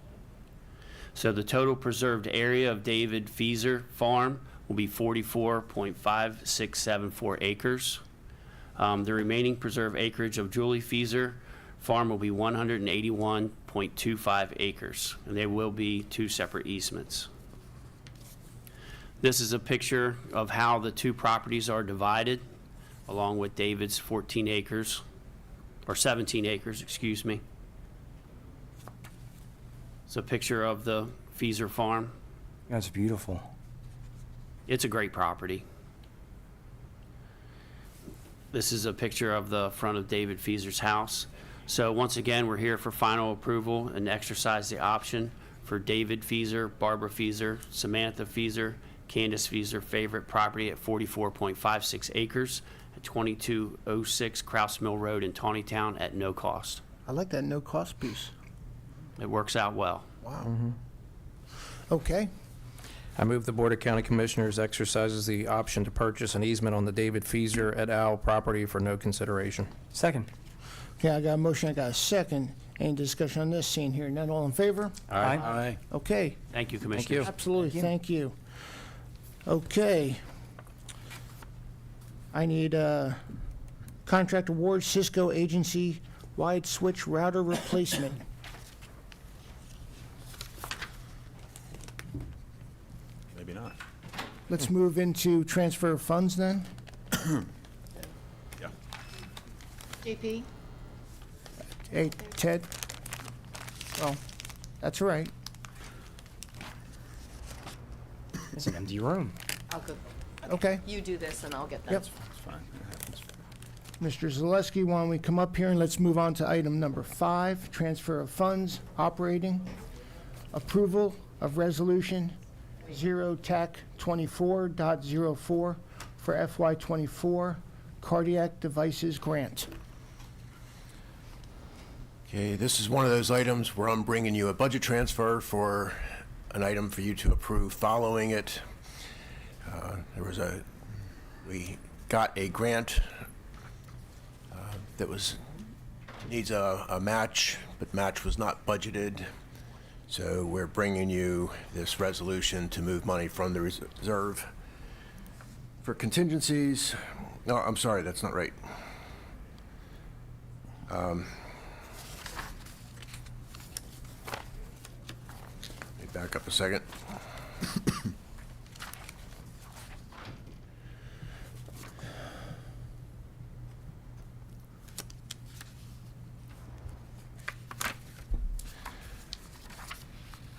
So the total preserved area of David Fieser Farm will be 44.5674 acres. The remaining preserved acreage of Julie Fieser Farm will be 181.25 acres, and they will be 2 separate easements. This is a picture of how the 2 properties are divided, along with David's 14 acres, or 17 acres, excuse me. It's a picture of the Fieser Farm. That's beautiful. It's a great property. This is a picture of the front of David Fieser's house. So once again, we're here for final approval and exercise the option for David Fieser, Barbara Fieser, Samantha Fieser, Candace Fieser favorite property at 44.56 acres at 2206 Kraus Mill Road in Tawnytown at no cost. I like that no-cost piece. It works out well. Wow. Okay. I move the Board of County Commissioners exercises the option to purchase an easement on the David Fieser et al. Property for no consideration. Second. Okay, I got a motion, I got a second. Any discussion on this? Seeing here none, all in favor? Aye. Okay, Thank you, Commissioners. absolutely, thank you. Okay. I need a contract award, Cisco Agency Wide Switch Router Replacement. Maybe not. Let's move into transfer of funds then. Yeah. JP? Hey, Ted? Oh, that's all right. It's an empty room. I'll go. Okay. You do this and I'll get that. Yep. It's fine. It happens. Mr. Zaleski, why don't we come up here and let's move on to item number 5, transfer of funds, operating, approval of resolution 0-TAC-24.04 for FY24 cardiac devices grant. Okay, this is one of those items where I'm bringing you a budget transfer for an item for you to approve following it. We got a grant that needs a match, but match was not budgeted. So we're bringing you this resolution to move money from the reserve for contingencies. No, I'm sorry, that's not right. Let me back up a second.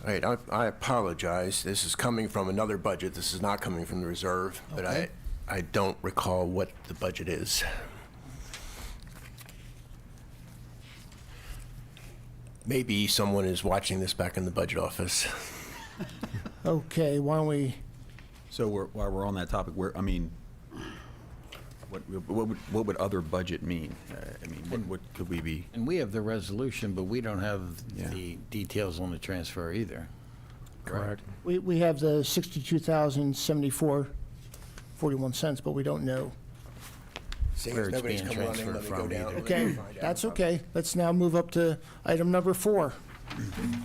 All right, I apologize. This is coming from another budget. This is not coming from the reserve, but Okay. I don't recall what the budget is. Maybe someone is watching this back in the budget office. Okay, why don't we, So while we're on that topic, what would other budget mean? I mean, what could we be? And we have the resolution, but we don't have Yeah. the details on the transfer either. Correct. we have the $62,074.41, but we don't know. Seeing Where as it's nobody's being come running, transferred let me go from down. either. Okay, that's okay. Let's now move up to item number 4.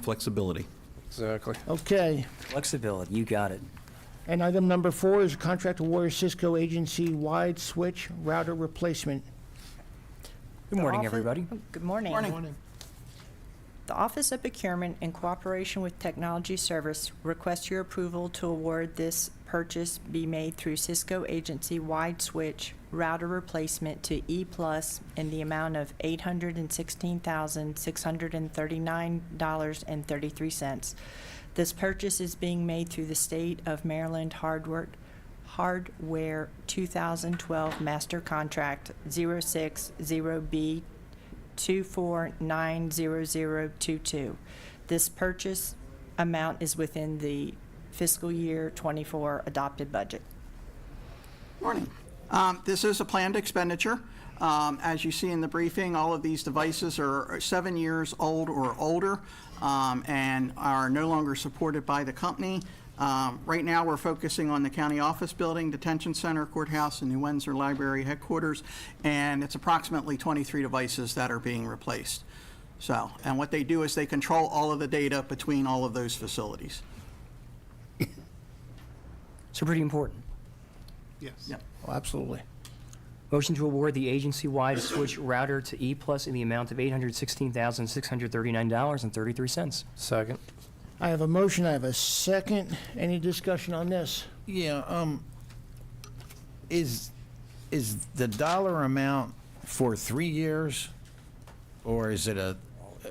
Flexibility. Exactly. Okay, Flexibility, you got it. and item number 4 is a contract award Cisco Agency Wide Switch Router Replacement. Good morning, Office- everybody. Good morning. Morning. The Office of Procurement, in cooperation with Technology Service, requests your approval to award this purchase be made through Cisco Agency Wide Switch Router Replacement to E+ in the amount of $816,639.33. This purchase is being made through the State of Maryland Hardware 2012 Master Contract 060B 2490022. This purchase amount is within the fiscal year 24 adopted budget. Morning. This is a planned expenditure. As you see in the briefing, all of these devices are 7 years old or older and are no longer supported by the company. Right now, we're focusing on the county office building, detention center, courthouse, and New Windsor Library headquarters, and it's approximately 23 devices that are being replaced. So, and what they do is they control all of the data between all of those facilities. So pretty important. Yes. Yep. Oh, absolutely. Motion to award the agency-wide switch router to E+ in the amount of $816,639.33. Second. I have a motion, I have a second. Any discussion on this? Yeah, is the dollar amount for 3 years? Or is it a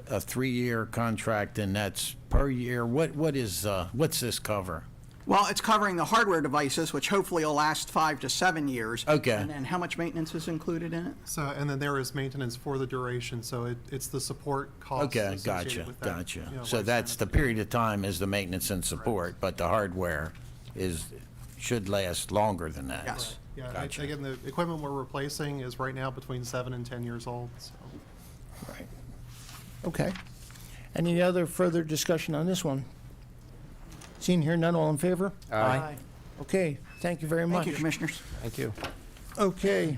3-year contract and that's per year? What's this cover? Well, it's covering the hardware devices, which hopefully will last 5 to 7 years. Okay. And then how much maintenance is included in it? So, and then there is maintenance for the duration, so it's the support costs. Okay, associated with that, gotcha. you know, So lifetime that's of the period of time is the maintenance and support, but the hardware should last longer than that. Yes. Yeah, Gotcha. again, the equipment we're replacing is right now between 7 and 10 years old, so. Right. Okay. Any other further discussion on this one? Seeing here none, all in favor? Aye. Okay, thank you very much. Thank you, Commissioners. Thank you. Okay,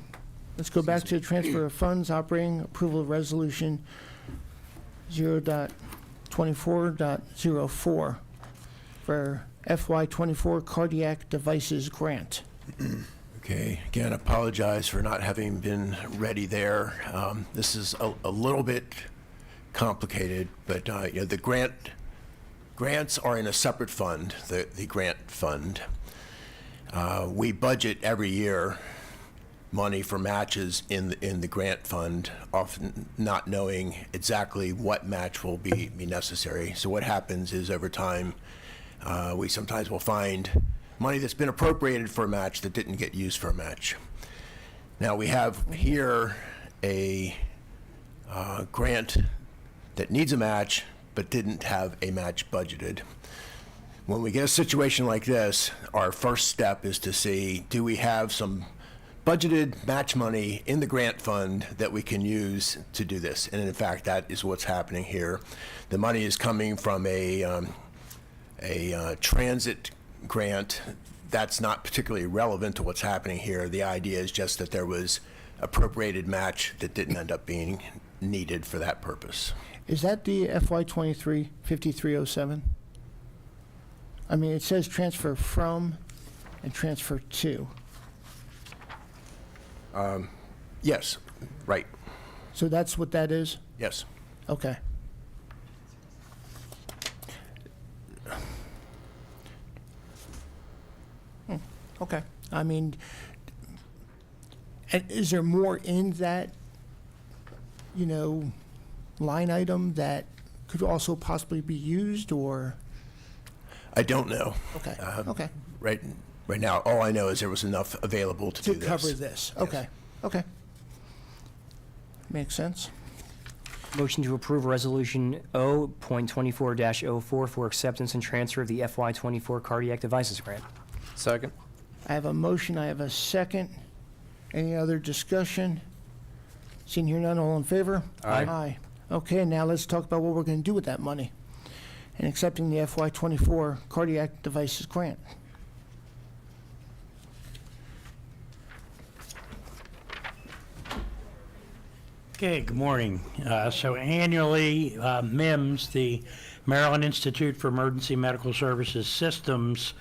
let's go back to the transfer of funds, operating approval of resolution 0.24.04 for FY24 cardiac devices grant. Okay, again, apologize for not having been ready there. This is a little bit complicated, but you know, the grants are in a separate fund, the grant fund. We budget every year money for matches in the grant fund, often not knowing exactly what match will be necessary. So what happens is over time, we sometimes will find money that's been appropriated for a match that didn't get used for a match. Now we have here a grant that needs a match but didn't have a match budgeted. When we get a situation like this, our first step is to see, do we have some budgeted match money in the grant fund that we can use to do this? And in fact, that is what's happening here. The money is coming from a transit grant. That's not particularly relevant to what's happening here. The idea is just that there was appropriated match that didn't end up being needed for that purpose. Is that the FY23 5307? I mean, it says transfer from and transfer to. Yes, right, So that's what that is? yes. Okay. Okay. I mean, and is there more in that, you know, line item that could also possibly be used, or? I don't know. Okay, okay. Right now, all I know is there was enough available to do To this. cover this, okay, okay. Makes sense. Motion to approve Resolution O.24-04 for acceptance and transfer of the FY24 cardiac devices grant. Second. I have a motion, I have a second. Any other discussion? Seeing here none, all in favor? Aye. Aye. Okay, now let's talk about what we're going to do with that money and accepting the FY24 cardiac devices grant. Okay, good morning. So annually, MIMS, the Maryland Institute for Emergency Medical Services Systems,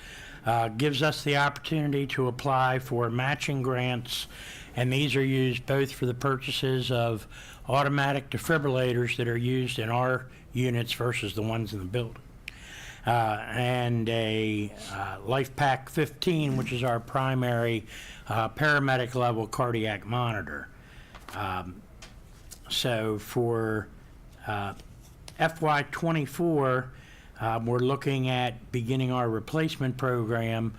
gives us the opportunity to apply for matching grants, and these are used both for the purchases of automatic defibrillators that are used in our units versus the ones in the building. And a LifePak 15, which is our primary paramedic level cardiac monitor. So for FY24, we're looking at beginning our replacement program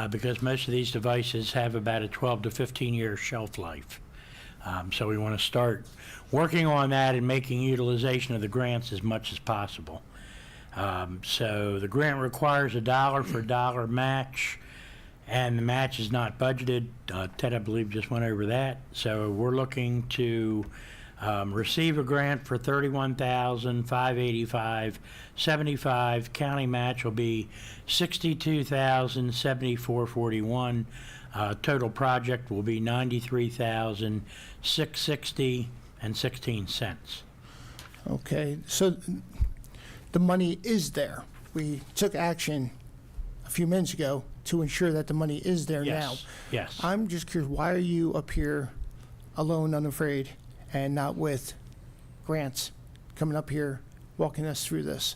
because most of these devices have about a 12 to 15 year shelf life. So we want to start working on that and making utilization of the grants as much as possible. So the grant requires a dollar for dollar match, and the match is not budgeted. Ted, I believe, just went over that. So we're looking to receive a grant for $31,585.75. County match will be $62,074.41. Total project will be $93,660.16. Okay, so the money is there. We took action a few minutes ago to ensure that the money is there now. Yes, yes. I'm just curious, why are you up here alone, unafraid, and not with Grants coming up here, walking us through this?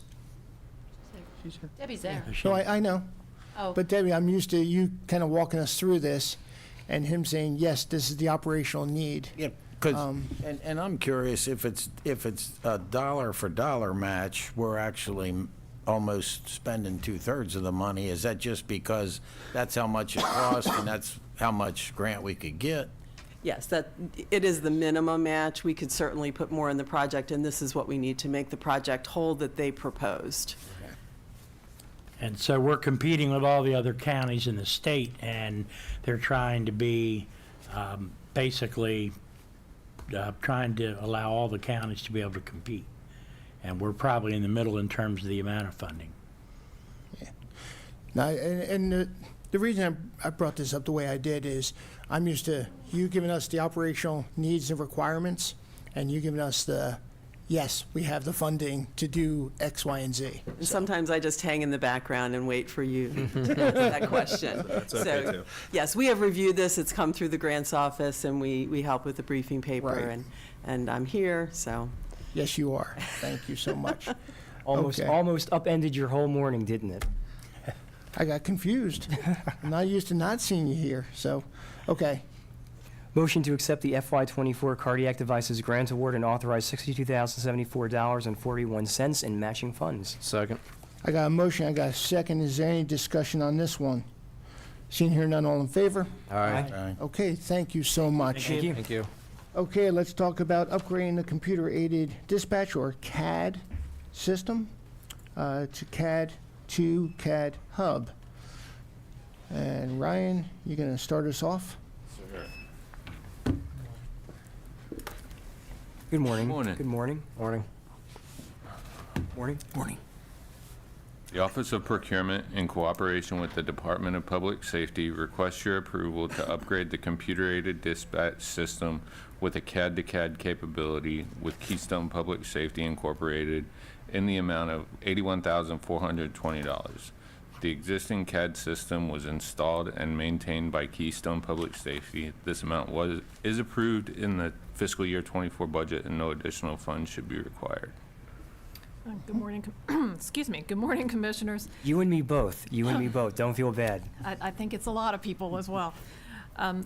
Debbie's there. No, I know. Oh. But Debbie, I'm used to you kind of walking us through this and him saying, yes, this is the operational need. Yeah, because, and I'm curious if it's a dollar for dollar match, we're actually almost spending 2/3 of the money. Is that just because that's how much it costs and that's how much grant we could get? Yes, it is the minimum match. We could certainly put more in the project, and this is what we need to make the project whole that they proposed. And so we're competing with all the other counties in the state, and they're trying to be basically trying to allow all the counties to be able to compete. And we're probably in the middle in terms of the amount of funding. Now, and the reason I brought this up the way I did is I'm used to you giving us the operational needs and requirements, and you giving us the, yes, we have the funding to do X, Y, and Z. And sometimes I just hang in the background and wait for you to answer that question. That's okay, too. Yes, we have reviewed this. It's come through the grants office, and we help with the briefing paper, Right. and I'm here, so. Yes, you are. Thank you so much. Almost, Okay. almost upended your whole morning, didn't it? I got confused. I'm not used to not seeing you here, so, okay. Motion to accept the FY24 Cardiac Devices Grant Award and authorize $62,074.41 in matching funds. Second. I got a motion, I got a second. Is there any discussion on this one? Seeing here none, all in favor? Aye. Okay, thank you so much. Thank you. Thank you. Okay, let's talk about upgrading the computer-aided dispatch, or CAD, system to CAD Hub. And Ryan, you gonna start us off? Good morning. Morning. Good morning. Morning. Morning. Morning. The Office of Procurement, in cooperation with the Department of Public Safety, requests your approval to upgrade the computer-aided dispatch system with a CAD-to-CAD capability with Keystone Public Safety Incorporated in the amount of $81,420. The existing CAD system was installed and maintained by Keystone Public Safety. This amount is approved in the fiscal year 24 budget, and no additional funds should be required. Good morning, excuse me. Good morning, Commissioners. You and me both. You and me both. Don't feel bad. I think it's a lot of people as well.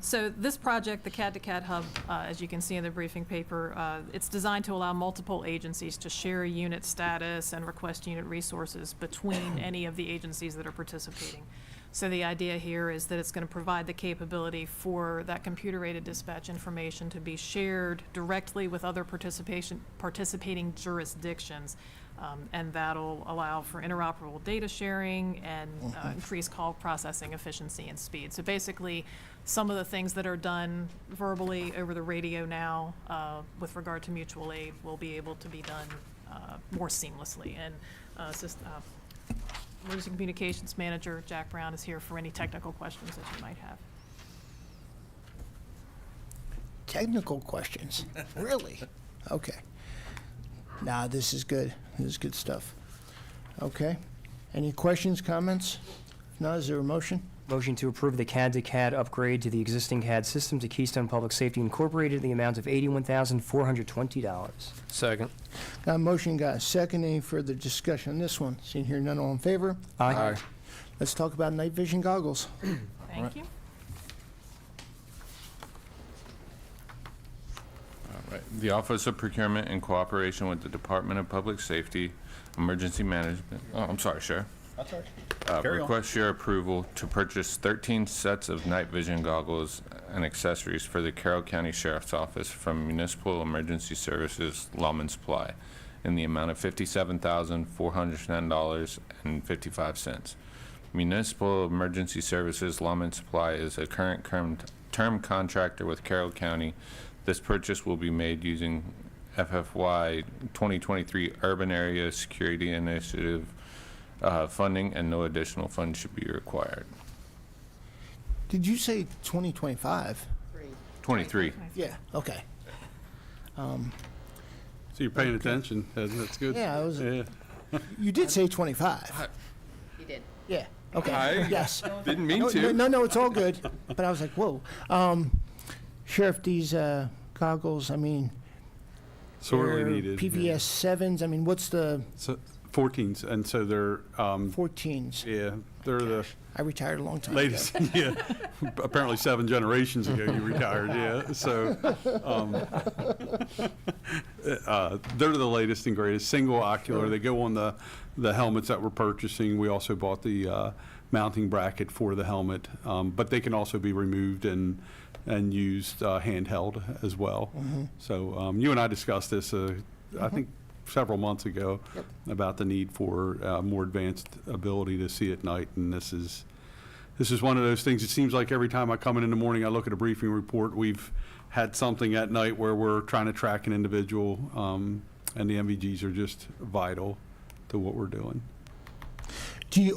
So this project, the CAD-to-CAD Hub, as you can see in the briefing paper, it's designed to allow multiple agencies to share unit status and request unit resources between any of the agencies that are participating. So the idea here is that it's going to provide the capability for that computer-aided dispatch information to be shared directly with other participating jurisdictions. And that'll allow for interoperable data sharing and increased call processing efficiency and speed. So basically, some of the things that are done verbally over the radio now with regard to mutual aid will be able to be done more seamlessly. And Emergency Communications Manager Jack Brown is here for any technical questions that you might have. Technical questions? Really? Okay. Nah, this is good. This is good stuff. Okay. Any questions, comments? If not, is there a motion? Motion to approve the CAD-to-CAD upgrade to the existing CAD system to Keystone Public Safety Incorporated in the amount of $81,420. Second. Got a motion, got a second. Any further discussion on this one? Seeing here none, all in favor? Aye. Let's talk about night vision goggles. Thank you. The Office of Procurement, in cooperation with the Department of Public Safety, Emergency Management, Sheriff. That's all right. Request your approval to purchase 13 sets of night vision goggles and accessories for the Carroll County Sheriff's Office from Municipal Emergency Services Lawman Supply in the amount of $57,410.55. Municipal Emergency Services Lawman Supply is a current term contractor with Carroll County. This purchase will be made using FFY 2023 Urban Area Security Initiative funding, and no additional funds should be required. Did you say 2025? 23. Yeah, okay. So you're paying attention. That's good. Yeah, I was- Yeah. You did say 25. You did. Yeah, okay, I yes. didn't mean No, to. No, it's all good, but I was like, whoa. Sheriff, these goggles, I mean, Sorely they're needed. PVS 7s, I mean, what's the So 14s, and so they're 14s? yeah, they're the I retired a long time latest. ago. Yeah, apparently 7 generations ago you retired. Yeah, so they're the latest and greatest. Single ocular. They go on the helmets that we're purchasing. We also bought the mounting bracket for the helmet, but they can also be removed and used handheld as well. So you and I discussed this, I think, several months ago about the need for more advanced ability to see at night, and this is one of those things. It seems like every time I come in the morning, I look at a briefing report, we've had something at night where we're trying to track an individual, and the MVGs are just vital to what we're doing.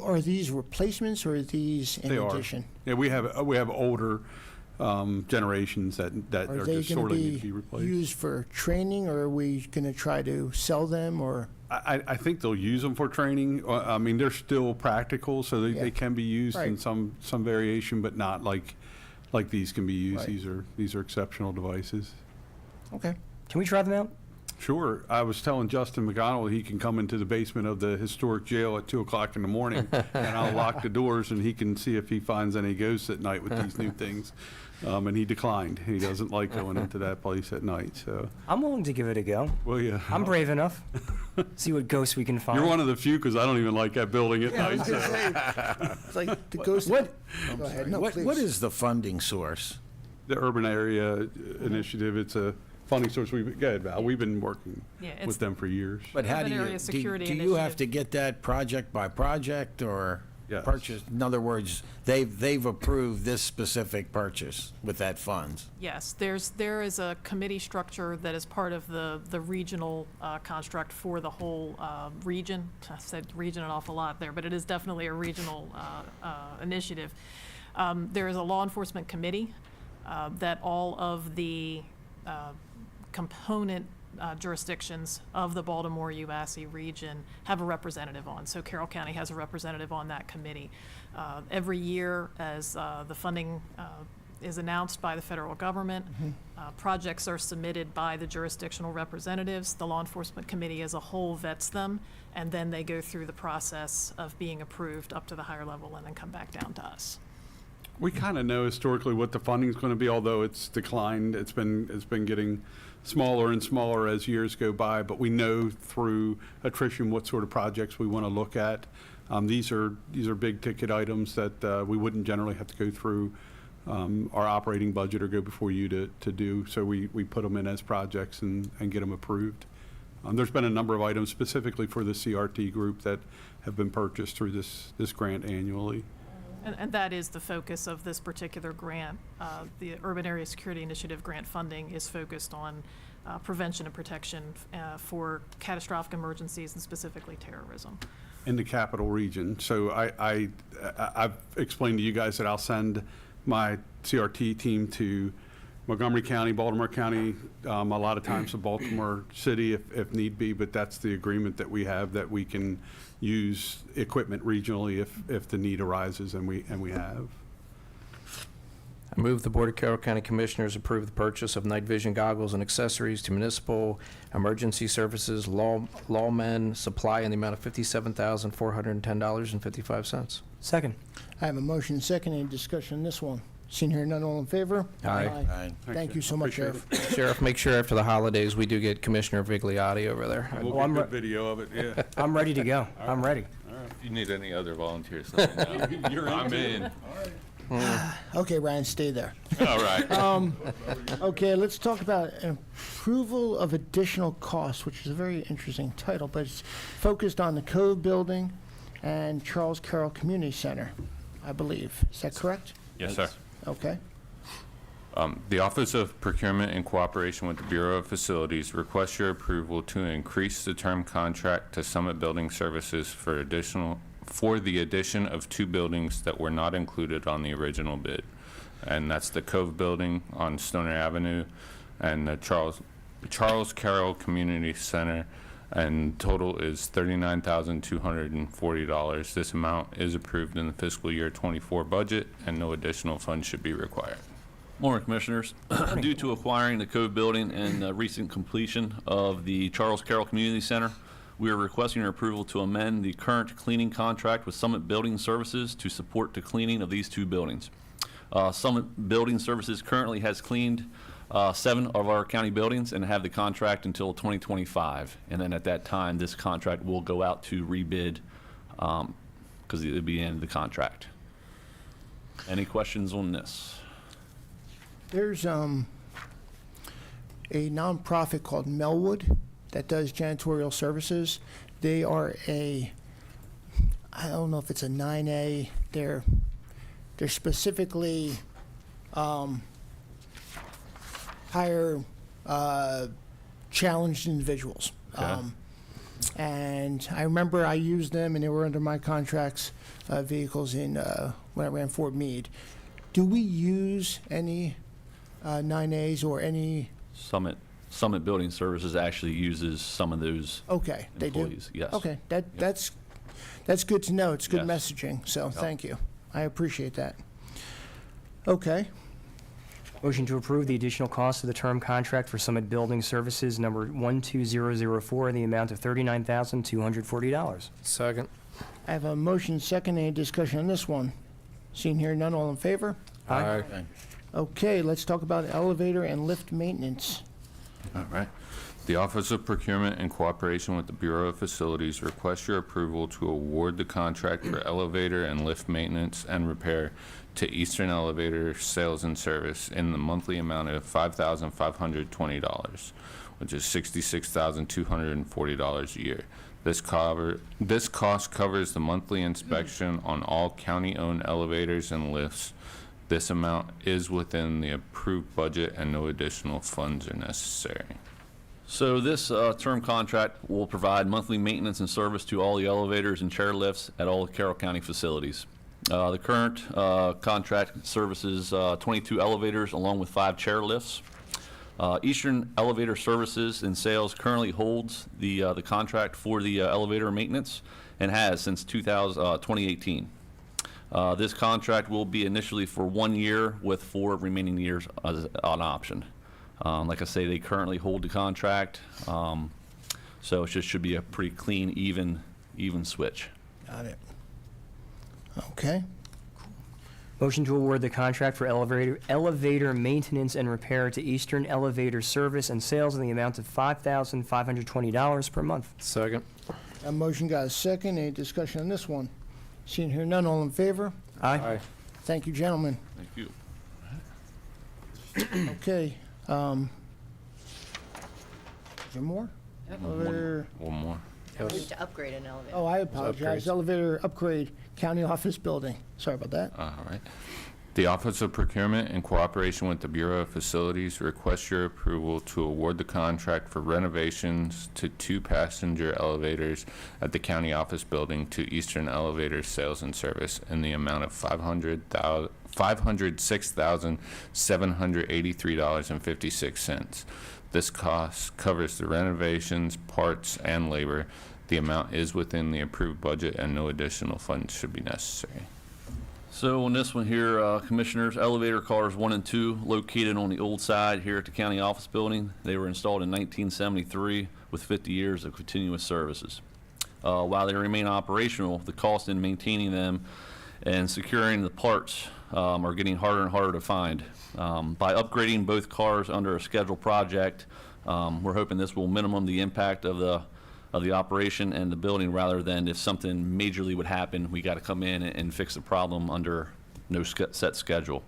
Are these replacements or are these in They are. addition? Yeah, we have older generations that Are are they just going sorely to need to be be replaced. used for training, or are we going to try to sell them, or? I think they'll use them for training. I mean, they're still practical, so Yeah. they can be used in Right. some variation, but not like these can be used. Right. These are exceptional devices. Okay. Can we try them out? Sure. I was telling Justin McConnell he can come into the basement of the historic jail at 2:00 in the morning, and I'll lock the doors, and he can see if he finds any ghosts at night with these new things. And he declined. He doesn't like going into that place at night. So, I'm willing to give it a go. well, yeah. I'm brave enough. See what ghosts we can find. You're one of the few, because I don't even like that building at Yeah, I night. was gonna so. say, it's like the ghost. What- Go ahead. No, What please. is the funding source? The Urban Area Initiative, it's a funding source. Go ahead, Val. We've been working Yeah, it's with them for years. But how Urban do you, Area Security do you have Initiative. to get that project by project or Yes. purchase? In other words, they've approved this specific purchase with that funds. Yes, there is a committee structure that is part of the regional construct for the whole region. I said region an awful lot there, but it is definitely a regional initiative. There is a law enforcement committee that all of the component jurisdictions of the Baltimore-UASC region have a representative on. So Carroll County has a representative on that committee. Every year, as the funding is announced by the federal government, projects are submitted by the jurisdictional representatives. The law enforcement committee as a whole vets them, and then they go through the process of being approved up to the higher level and then come back down to us. We kind of know historically what the funding's going to be, although it's declined. It's been getting smaller and smaller as years go by, but we know through attrition what sort of projects we want to look at. These are big ticket items that we wouldn't generally have to go through our operating budget or go before you to do. So we put them in as projects and get them approved. There's been a number of items specifically for the CRT group that have been purchased through this grant annually. And that is the focus of this particular grant. The Urban Area Security Initiative grant funding is focused on prevention and protection for catastrophic emergencies and specifically terrorism. In the capital region. So I've explained to you guys that I'll send my CRT team to Montgomery County, Baltimore County, a lot of times to Baltimore City if need be, but that's the agreement that we have, that we can use equipment regionally if the need arises, and we have. I move the Board of Carroll County Commissioners approve the purchase of night vision goggles and accessories to Municipal Emergency Services Lawmen Supply in the amount of $57,410.55. Second. I have a motion second. Any discussion on this one? Seeing here none, all in favor? Aye. Aye. Thank you so much, Sheriff. Sheriff, make sure after the holidays we do get Commissioner Vigliotti over there. We'll Well, I'm get re- good video of it, yeah. I'm ready to go. I'm ready. If you need any other volunteers, let me know. I'm in. Okay, Ryan, stay there. All right. Okay, let's talk about approval of additional costs, which is a very interesting title, but it's focused on the Code Building and Charles Carroll Community Center, I believe. Is that correct? Yes, sir. Okay. The Office of Procurement, in cooperation with the Bureau of Facilities, requests your approval to increase the term contract to Summit Building Services for the addition of 2 buildings that were not included on the original bid. And that's the Cove Building on Stoner Avenue and the Charles Carroll Community Center, and total is $39,240. This amount is approved in the fiscal year 24 budget, and no additional funds should be required. Morning, Commissioners. Due to acquiring the Cove Building and recent completion of the Charles Carroll Community Center, we are requesting your approval to amend the current cleaning contract with Summit Building Services to support the cleaning of these 2 buildings. Summit Building Services currently has cleaned 7 of our county buildings and have the contract until 2025. And then at that time, this contract will go out to rebid because it'll be in the contract. Any questions on this? There's a nonprofit called Melwood that does janitorial services. They are I don't know if it's a 9A. They're specifically hire challenged individuals. Okay. And I remember I used them, and they were under my contracts vehicles when I ran Fort Meade. Do we use any 9As or any? Summit Building Services actually uses some of those Okay, they do? employees. Yes. Okay, that's good to know. It's good Yes. messaging, so thank you. I appreciate that. Okay, Motion to approve the additional cost of the term contract for Summit Building Services number 12004 in the amount of $39,240. Second. I have a motion second. Any discussion on this one? Seeing here none, all in favor? Aye. Okay, let's talk about elevator and lift maintenance. All right. The Office of Procurement, in cooperation with the Bureau of Facilities, requests your approval to award the contract for elevator and lift maintenance and repair to Eastern Elevator Sales and Service in the monthly amount of $5,520, which is $66,240 a year. This cost covers the monthly inspection on all county-owned elevators and lifts. This amount is within the approved budget, and no additional funds are necessary. So this term contract will provide monthly maintenance and service to all the elevators and chairlifts at all Carroll County facilities. The current contract services 22 elevators along with 5 chairlifts. Eastern Elevator Services and Sales currently holds the contract for the elevator maintenance and has since 2018. This contract will be initially for 1 year with 4 remaining years on option. Like I say, they currently hold the contract, so it should be a pretty clean, even switch. Got it. Okay. Motion to award the contract for elevator maintenance and repair to Eastern Elevator Service and Sales in the amount of $5,520 per month. Second. A motion got a second. Any discussion on this one? Seeing here none, all in favor? Aye. Thank you, gentlemen. Thank you. Okay. Is there more? Elevator. One more. We need to upgrade an elevator. Oh, I apologize. Upgrades. Elevator upgrade, county office building. Sorry about that. All right. The Office of Procurement, in cooperation with the Bureau of Facilities, requests your approval to award the contract for renovations to 2 passenger elevators at the county office building to Eastern Elevator Sales and Service in the amount of $506,783.56. This cost covers the renovations, parts, and labor. The amount is within the approved budget, and no additional funds should be necessary. So on this one here, Commissioners, elevator cars 1 and 2 located on the old side here at the county office building. They were installed in 1973 with 50 years of continuous services. While they remain operational, the cost in maintaining them and securing the parts are getting harder and harder to find. By upgrading both cars under a scheduled project, we're hoping this will minimum the impact of the operation and the building, rather than if something majorly would happen, we got to come in and fix the problem under no set schedule.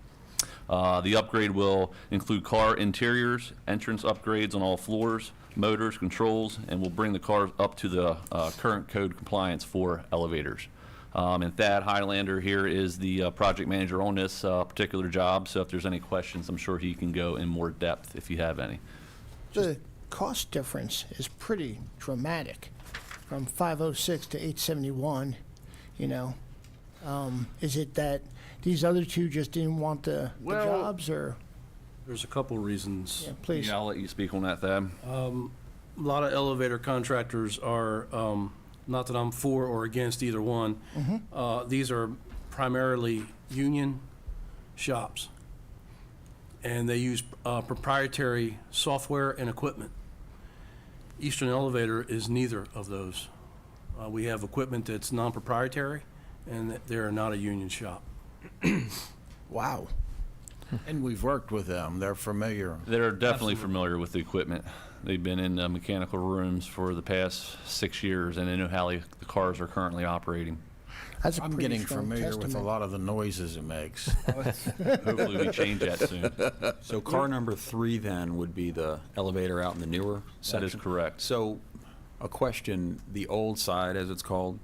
The upgrade will include car interiors, entrance upgrades on all floors, motors, controls, and will bring the cars up to the current code compliance for elevators. And Thad Highlander here is the project manager on this particular job, so if there's any questions, I'm sure he can go in more depth if you have any. The cost difference is pretty dramatic, from 506 to 871, you know. Is it that these other two just didn't want the jobs, or? There's a couple reasons. Yeah, please. Yeah, I'll let you speak on that, Thad. A lot of elevator contractors are, not that I'm for or against either one. These are primarily union shops, and they use proprietary software and equipment. Eastern Elevator is neither of those. We have equipment that's non-proprietary, and they're not a union shop. Wow. And we've worked with them. They're familiar. They're definitely familiar with the equipment. They've been in mechanical rooms for the past 6 years, and they know how the cars are currently operating. That's a I'm pretty getting strong familiar with a testament. lot of the noises it makes. Hopefully we change that soon. So car number 3 then would be the elevator out in the newer section? That is correct. So a question, the old side, as it's called,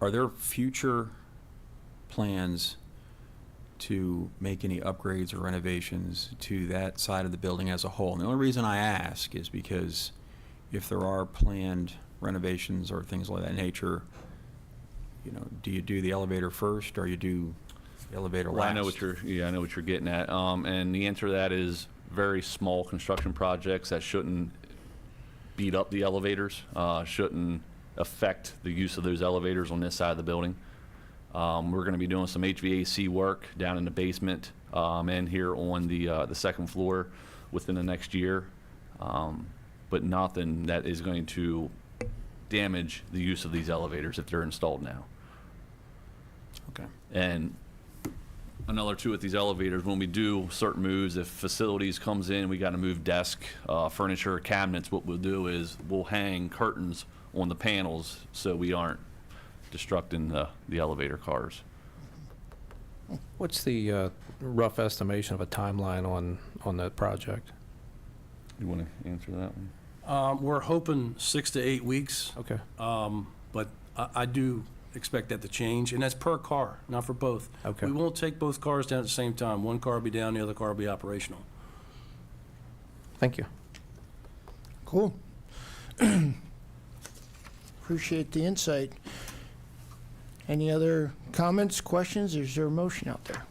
are there future plans to make any upgrades or renovations to that side of the building as a whole? And the only reason I ask is because if there are planned renovations or things like that nature, you know, do you do the elevator first, or you do the elevator Well, last? I know what you're getting at. And the answer to that is very small construction projects that shouldn't beat up the elevators, shouldn't affect the use of those elevators on this side of the building. We're going to be doing some HVAC work down in the basement and here on the second floor within the next year, but nothing that is going to damage the use of these elevators if they're installed now. Okay. And another too with these elevators, when we do certain moves, if facilities comes in, we got to move desk, furniture, cabinets, what we'll do is we'll hang curtains on the panels so we aren't destructing the elevator cars. What's the rough estimation of a timeline on that project? You want to answer that one? We're hoping 6 to 8 weeks. Okay. But I do expect that to change, and that's per car, not for both. Okay. We won't take both cars down at the same time. One car will be down, the other car will be operational. Thank you. Cool. Appreciate the insight. Any other comments, questions? Is there a motion out there?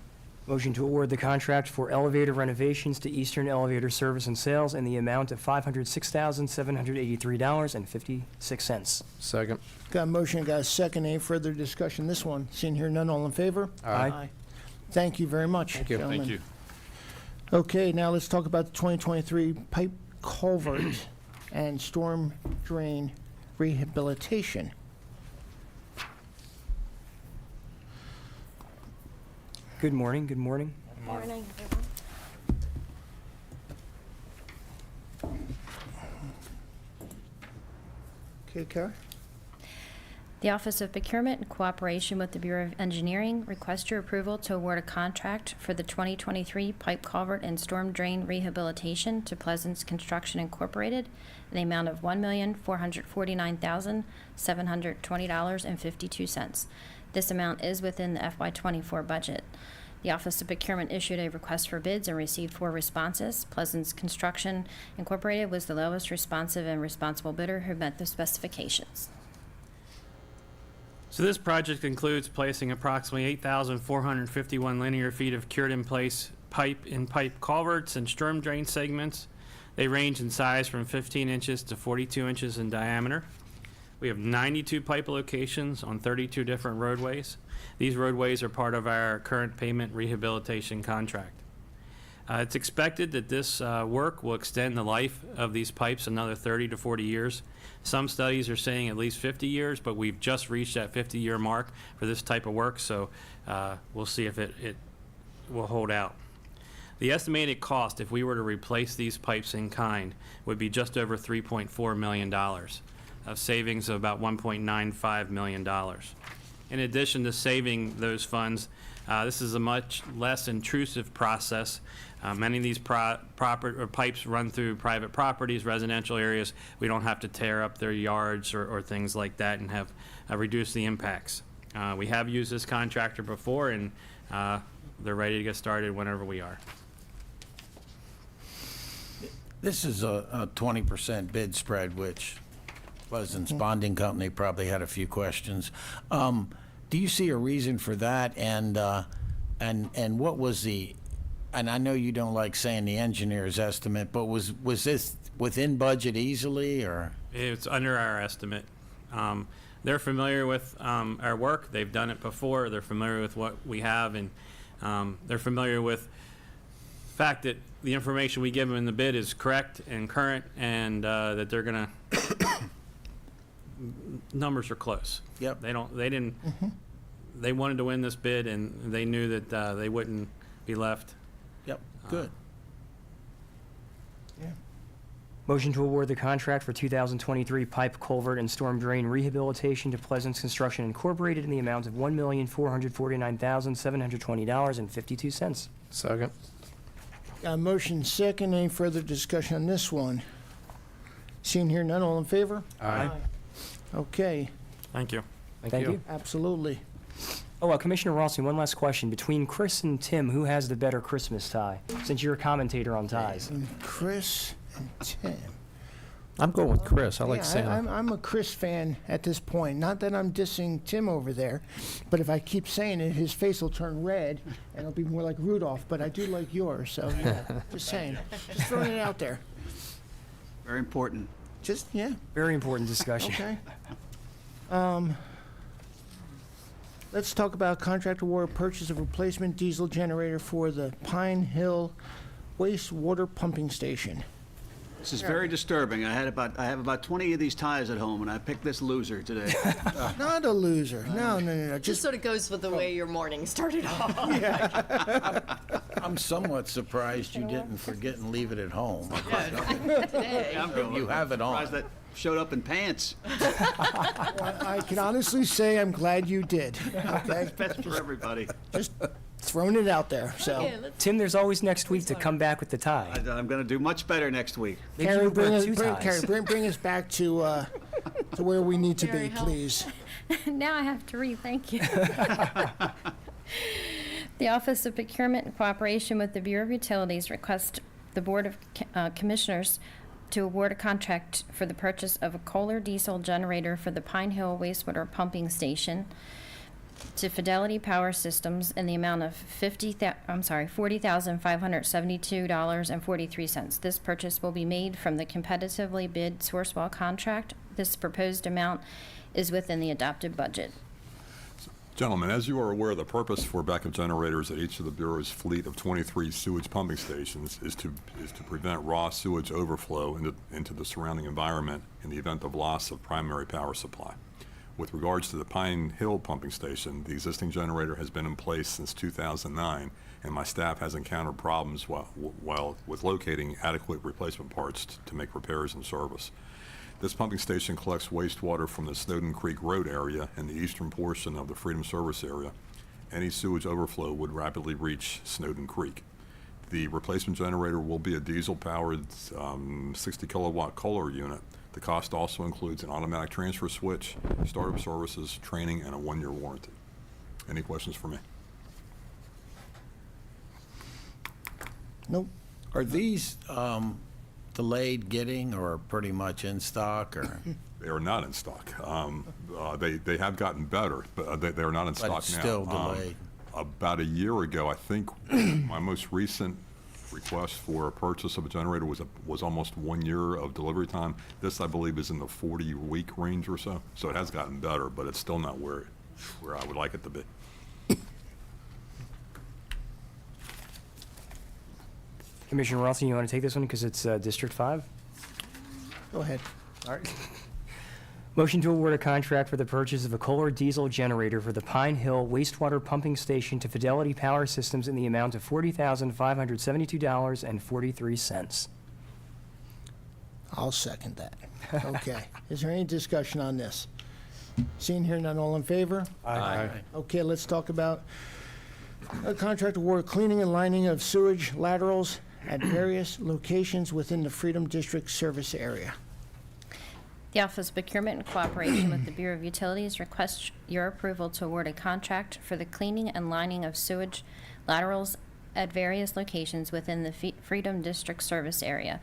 Motion to award the contract for elevator renovations to Eastern Elevator Service and Sales in the amount of $506,783.56. Second. Got a motion, got a second. Any further discussion? This one, seeing here none, all in favor? Aye. Thank you very much, Thank you. gentlemen. Thank you. Okay, now let's talk about the 2023 pipe culvert and storm drain rehabilitation. Good morning, good morning. Morning. Okay, Kara? The Office of Procurement, in cooperation with the Bureau of Engineering, requests your approval to award a contract for the 2023 pipe culvert and storm drain rehabilitation to Pleasance Construction Incorporated in the amount of $1,449,720.52. This amount is within the FY24 budget. The Office of Procurement issued a request for bids and received 4 responses. Pleasance Construction Incorporated was the lowest responsive and responsible bidder who met the specifications. So this project includes placing approximately 8,451 linear feet of cured-in-place pipe in pipe culverts and storm drain segments. They range in size from 15 inches to 42 inches in diameter. We have 92 pipe locations on 32 different roadways. These roadways are part of our current pavement rehabilitation contract. It's expected that this work will extend the life of these pipes another 30 to 40 years. Some studies are saying at least 50 years, but we've just reached that 50-year mark for this type of work, so we'll see if it will hold out. The estimated cost, if we were to replace these pipes in kind, would be just over $3.4 million, of savings of about $1.95 million. In addition to saving those funds, this is a much less intrusive process. Many of these pipes run through private properties, residential areas. We don't have to tear up their yards or things like that and have reduce the impacts. We have used this contractor before, and they're ready to get started whenever we are. This is a 20% bid spread, which Pleasant's bonding company probably had a few questions. Do you see a reason for that? And what was the, and I know you don't like saying the engineer's estimate, but was this within budget easily, or? It's under our estimate. They're familiar with our work. They've done it before. They're familiar with what we have, and they're familiar with the fact that the information we give them in the bid is correct and current, and that they're gonna numbers are close. Yep. They wanted to win this bid, and they knew that they wouldn't be left. Yep, good. Motion to award the contract for 2023 pipe, culvert, and storm drain rehabilitation to Pleasance Construction Incorporated in the amount of $1,449,720.52. Second. Got a motion second. Any further discussion on this one? Seeing here none, all in favor? Aye. Okay, Thank you. Thank you. absolutely. Oh, Commissioner Rossi, one last question. Between Chris and Tim, who has the better Christmas tie? Since you're a commentator on ties. And Chris and Tim. I'm going with Chris. I like Yeah, Santa. I'm a Chris fan at this point. Not that I'm dissing Tim over there, but if I keep saying it, his face will turn red, and it'll be more like Rudolph. But I do like yours, so yeah, just saying. Just throwing it out there. Very important. Just, yeah, Very important discussion. okay. Let's talk about contract award purchase of replacement diesel generator for the Pine Hill wastewater pumping station. This is very disturbing. I have about 20 of these ties at home, and I picked this loser today. Not a loser. No. Just Just sort of goes with the way your morning started off. I'm somewhat surprised you didn't forget and leave it at home. Today. You have it on. Surprised that showed up in pants. I can honestly say I'm glad you did. Okay, It's best for everybody. just throwing it out there. So, Okay, let's- Tim, there's always next week to come back with the tie. I'm going to do much better next week. Maybe Carrie, you bring wear us, two bring, ties. Carrie, bring us back to where we need to Very be, helpful. please. Now I have to read, thank you. The Office of Procurement, in cooperation with the Bureau of Utilities, request the Board of Commissioners to award a contract for the purchase of a Kohler diesel generator for the Pine Hill wastewater pumping station to Fidelity Power Systems in the amount of $40,572.43. This purchase will be made from the competitively bid Sourcewell contract. This proposed amount is within the adopted budget. Gentlemen, as you are aware, the purpose for backup generators at each of the Bureau's fleet of 23 sewage pumping stations is to prevent raw sewage overflow into the surrounding environment in the event of loss of primary power supply. With regards to the Pine Hill pumping station, the existing generator has been in place since 2009, and my staff has encountered problems while with locating adequate replacement parts to make repairs and service. This pumping station collects wastewater from the Snowden Creek Road area and the eastern portion of the Freedom Service area. Any sewage overflow would rapidly reach Snowden Creek. The replacement generator will be a diesel-powered 60-kilowatt Kohler unit. The cost also includes an automatic transfer switch, startup services, training, and a 1-year warranty. Any questions for me? Nope. Are these delayed getting or pretty much in stock, or? They are not in stock. They have gotten better, but they are not in stock now. it's still delayed. About a year ago, I think my most recent request for a purchase of a generator was almost 1 year of delivery time. This, I believe, is in the 40-week range or so. So it has gotten better, but it's still not where I would like it to be. Commissioner Rossi, you want to take this one because it's District 5? Go ahead. All right. Motion to award a contract for the purchase of a Kohler diesel generator for the Pine Hill wastewater pumping station to Fidelity Power Systems in the amount of $40,572.43. I'll second that. Okay. Is there any discussion on this? Seeing here none, all in favor? Aye. Okay, let's talk about a contract award cleaning and lining of sewage laterals at various locations within the Freedom District service area. The Office of Procurement in cooperation with the Bureau of Utilities requests your approval to award a contract for the cleaning and lining of sewage laterals at various locations within the Freedom District Service Area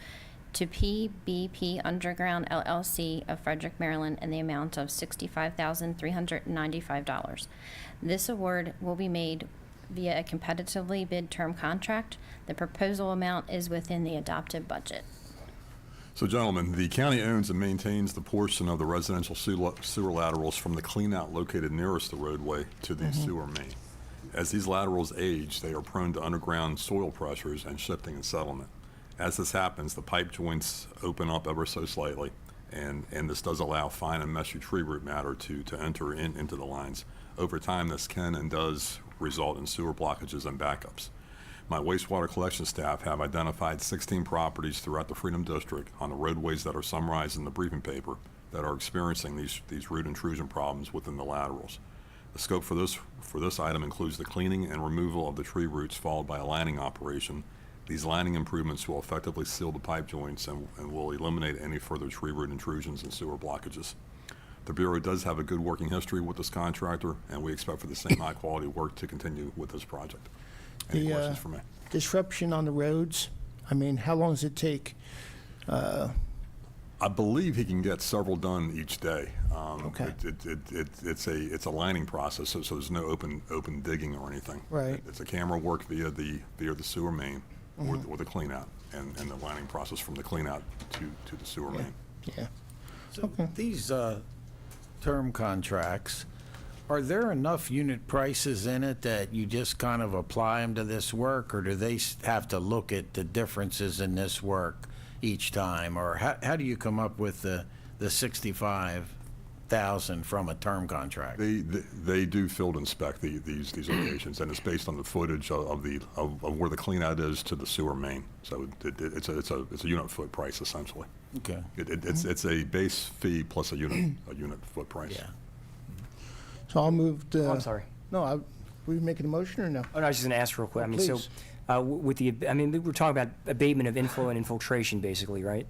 to PBP Underground LLC of Frederick, Maryland, in the amount of $65,395. This award will be made via a competitively bid term contract. The proposal amount is within the adopted budget. So gentlemen, the county owns and maintains the portion of the residential sewer laterals from the cleanout located nearest the roadway to the sewer main. As these laterals age, they are prone to underground soil pressures and shifting and settlement. As this happens, the pipe joints open up ever so slightly, and this does allow fine and messy tree root matter to enter into the lines. Over time, this can and does result in sewer blockages and backups. My wastewater collection staff have identified 16 properties throughout the Freedom District on the roadways that are summarized in the briefing paper that are experiencing these root intrusion problems within the laterals. The scope for this item includes the cleaning and removal of the tree roots followed by a lining operation. These lining improvements will effectively seal the pipe joints and will eliminate any further tree root intrusions and sewer blockages. The Bureau does have a good working history with this contractor, and we expect for the same high-quality work to continue with this project. Any questions for me? Disruption on the roads, I mean, how long does it take? I believe he can get several done each day. Okay. It's a lining process, so there's no open digging or anything. Right. It's a camera work via the sewer main or the clean out, and the lining process from the clean out to the sewer main. Yeah. So these term contracts, are there enough unit prices in it that you just kind of apply them to this work, or do they have to look at the differences in this work each time? Or how do you come up with the $65,000 from a term contract? They do field inspect these locations, and it's based on the footage of where the clean out is to the sewer main. So it's a unit foot price essentially. Okay. It's a base fee plus a unit foot price. Yeah. So I'll move to. Oh, I'm sorry. No, were you making a motion or no? Oh, no, I was just going to ask real quick. I mean, Please. so with the, I mean, we're talking about abatement of inflow and infiltration, basically, right?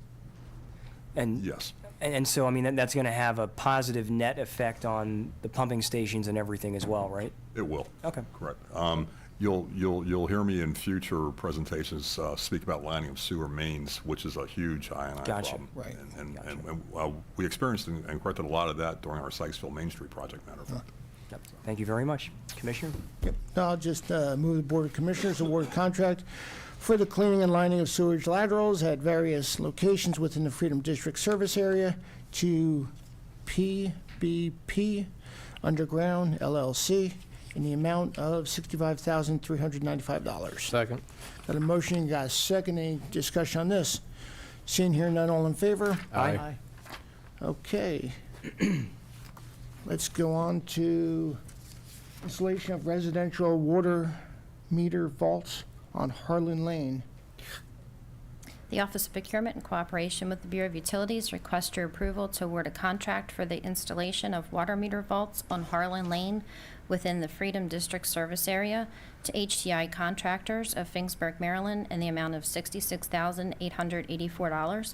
And yes. And so, I mean, that's going to have a positive net effect on the pumping stations and everything as well, right? It will. Okay. Correct. You'll hear me in future presentations speak about lining of sewer mains, which is a huge I&I Gotcha. problem. Right. And we experienced and corrected a lot of that during our Sykesville Main Street project, matter of fact. Yep. Thank you very much. Commissioner? Yep. I'll just move the Board of Commissioners award contract for the cleaning and lining of sewage laterals at various locations within the Freedom District Service Area to PBP Underground LLC in the amount of $65,395. Second. Got a motion, got a second. Any discussion on this? Seeing here none, all in favor? Aye. Okay. Let's go on to installation of residential water meter vaults on Harlan Lane. The Office of Procurement in cooperation with the Bureau of Utilities requests your approval to award a contract for the installation of water meter vaults on Harlan Lane within the Freedom District Service Area to HTI Contractors of Fingsburg, Maryland, in the amount of $66,884.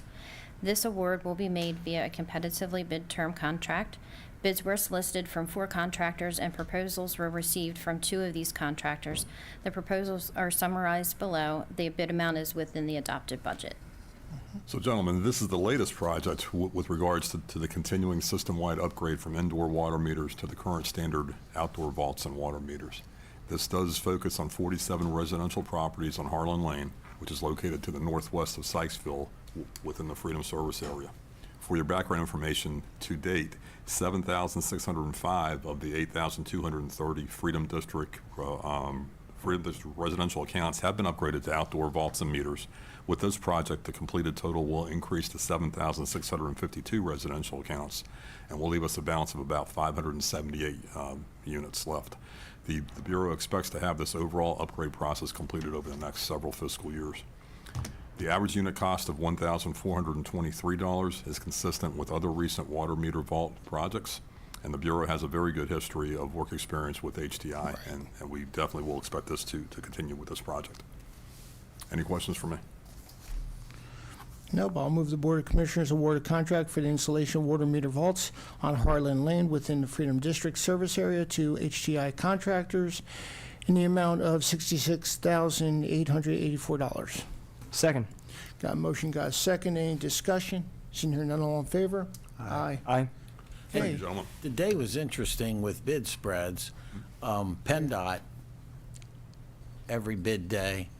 This award will be made via a competitively bid term contract. Bids were solicited from 4 contractors, and proposals were received from 2 of these contractors. The proposals are summarized below. The bid amount is within the adopted budget. So gentlemen, this is the latest project with regards to the continuing system-wide upgrade from indoor water meters to the current standard outdoor vaults and water meters. This does focus on 47 residential properties on Harlan Lane, which is located to the northwest of Sykesville within the Freedom Service Area. For your background information, to date, 7,605 of the 8,230 Freedom District residential accounts have been upgraded to outdoor vaults and meters. With this project, the completed total will increase to 7,652 residential accounts, and will leave us a balance of about 578 units left. The Bureau expects to have this overall upgrade process completed over the next several fiscal years. The average unit cost of $1,423 is consistent with other recent water meter vault projects, and the Bureau has a very good history of work experience with HTI, and we definitely will expect this to continue with this project. Any questions for me? Nope. I'll move the Board of Commissioners award a contract for the installation of water meter vaults on Harlan Lane within the Freedom District service area to HTI Contractors in the amount of $66,884. Second. Got a motion, got a second. Any discussion? Seeing here none, all in favor? Aye. Aye. Thank you, Hey, gentlemen. The day was interesting with bid spreads. PennDOT, every bid day,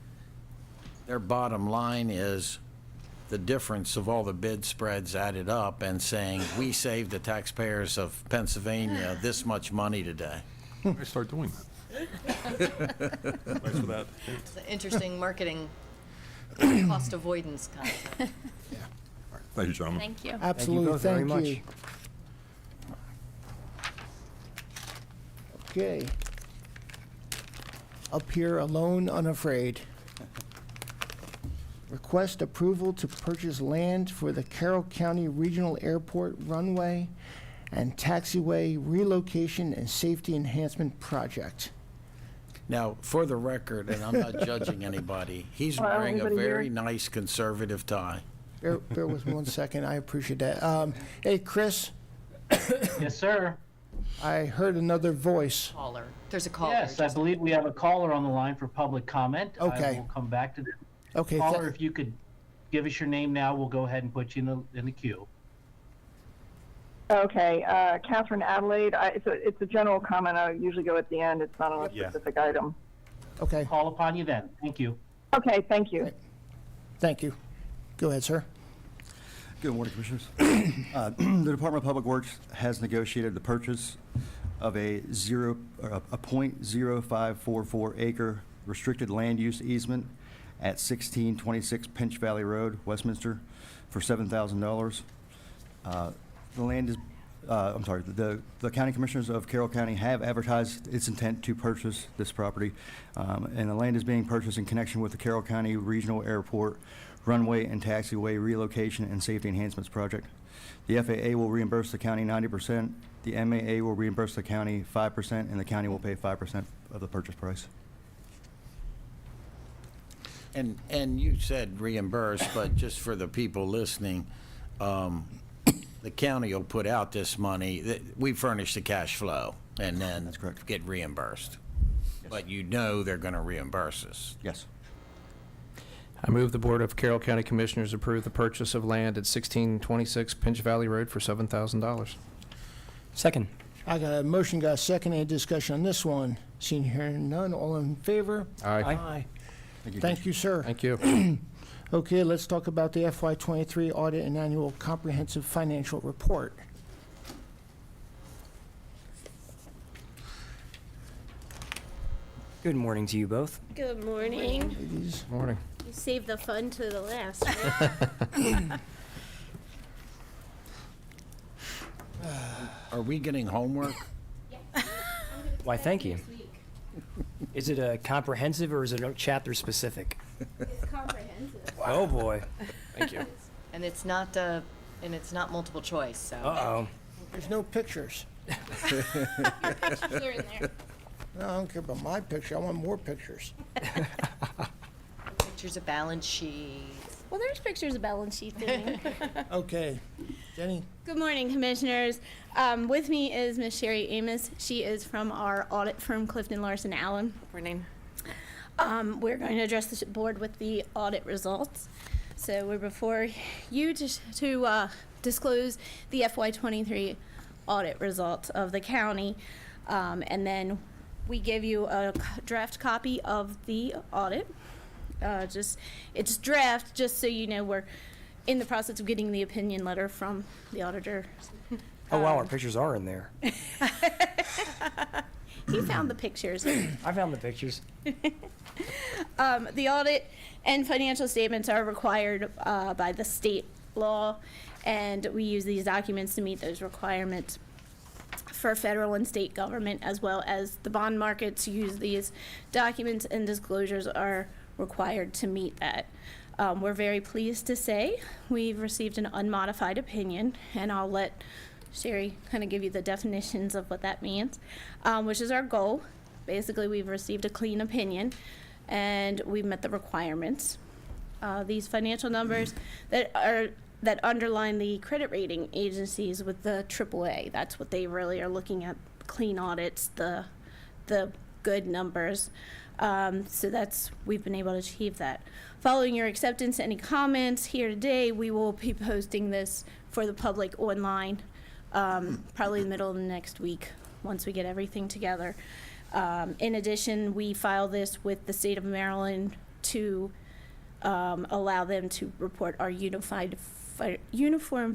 their bottom line is the difference of all the bid spreads added up and saying, we saved the taxpayers of Pennsylvania this much money today. I start doing that. Thanks for that. It's an interesting marketing cost avoidance concept. Thank you, gentlemen. Thank you. absolutely, both very thank you. much. Okay. Up here, alone, unafraid. Request approval to purchase land for the Carroll County Regional Airport runway and taxiway relocation and safety enhancement project. Now, for the record, and I'm not judging anybody, he's wearing a very nice conservative tie. Bear with me 1 second, I appreciate that. Hey, Chris, Yes, sir. I heard another voice. Caller. There's a caller. Yes, I believe we have a caller on the line for public comment. Okay. I will come back to them. Okay, Caller, if you could give us your name now, we'll go ahead and put you in the queue. Okay, Catherine Adelaide. It's a general comment. I usually go at the end. It's not on a specific item. Okay, Call upon you then. Thank you. Okay, thank you. thank you. Go ahead, sir. Good morning, Commissioners. The Department of Public Works has negotiated the purchase of a .0544 acre restricted land use easement at 1626 Pinch Valley Road, Westminster, for $7,000. The land is, the County Commissioners of Carroll County have advertised its intent to purchase this property, and the land is being purchased in connection with the Carroll County Regional Airport runway and taxiway relocation and safety enhancements project. The FAA will reimburse the county 90%, the MAA will reimburse the county 5%, and the county will pay 5% of the purchase price. And you said reimburse, but just for the people listening, the county will put out this money. We furnish the cash flow and then get reimbursed. But you know they're going to reimburse us. Yes. I move the Board of Carroll County Commissioners approve the purchase of land at 1626 Pinch Valley Road for $7,000. Second. I got a motion, got a second. Any discussion on this one? Seeing here none, all in favor? Aye. Thank you, sir. Thank you. Okay, let's talk about the FY23 audit and annual comprehensive financial report. Good morning to you both. Good morning. Ladies. Morning. You saved the fun to the last, right? Are we getting homework? Why, thank you. Is it a comprehensive or is it a chapter specific? It's comprehensive. Oh, boy. Thank you. And it's not multiple choice, so. Uh-oh. There's no pictures. Your pictures are in there. No, I don't care about my picture. I want more pictures. Pictures of balance sheets. Well, there's pictures of balance sheets in there. Okay. Jenny? Good morning, Commissioners. With me is Ms. Sherry Amos. She is from our audit firm, Clifton Larson Allen. Morning. We're going to address the board with the audit results. So we're before you to disclose the FY23 audit results of the county. And then we give you a draft copy of the audit. It's draft, just so you know we're in the process of getting the opinion letter from the auditor. Oh, wow, our pictures are in there. He found the pictures. I found the pictures. The audit and financial statements are required by the state law, and we use these documents to meet those requirements for federal and state government, as well as the bond markets use these documents, and disclosures are required to meet that. We're very pleased to say we've received an unmodified opinion, and I'll let Sherry kind of give you the definitions of what that means, which is our goal. Basically, we've received a clean opinion, and we've met the requirements these financial numbers that underline the credit rating agencies with the AAA. That's what they really are looking at, clean audits, the good numbers. So we've been able to achieve that. Following your acceptance, any comments here today, we will be posting this for the public online, probably the middle of the next week, once we get everything together. In addition, we file this with the state of Maryland to allow them to report our uniform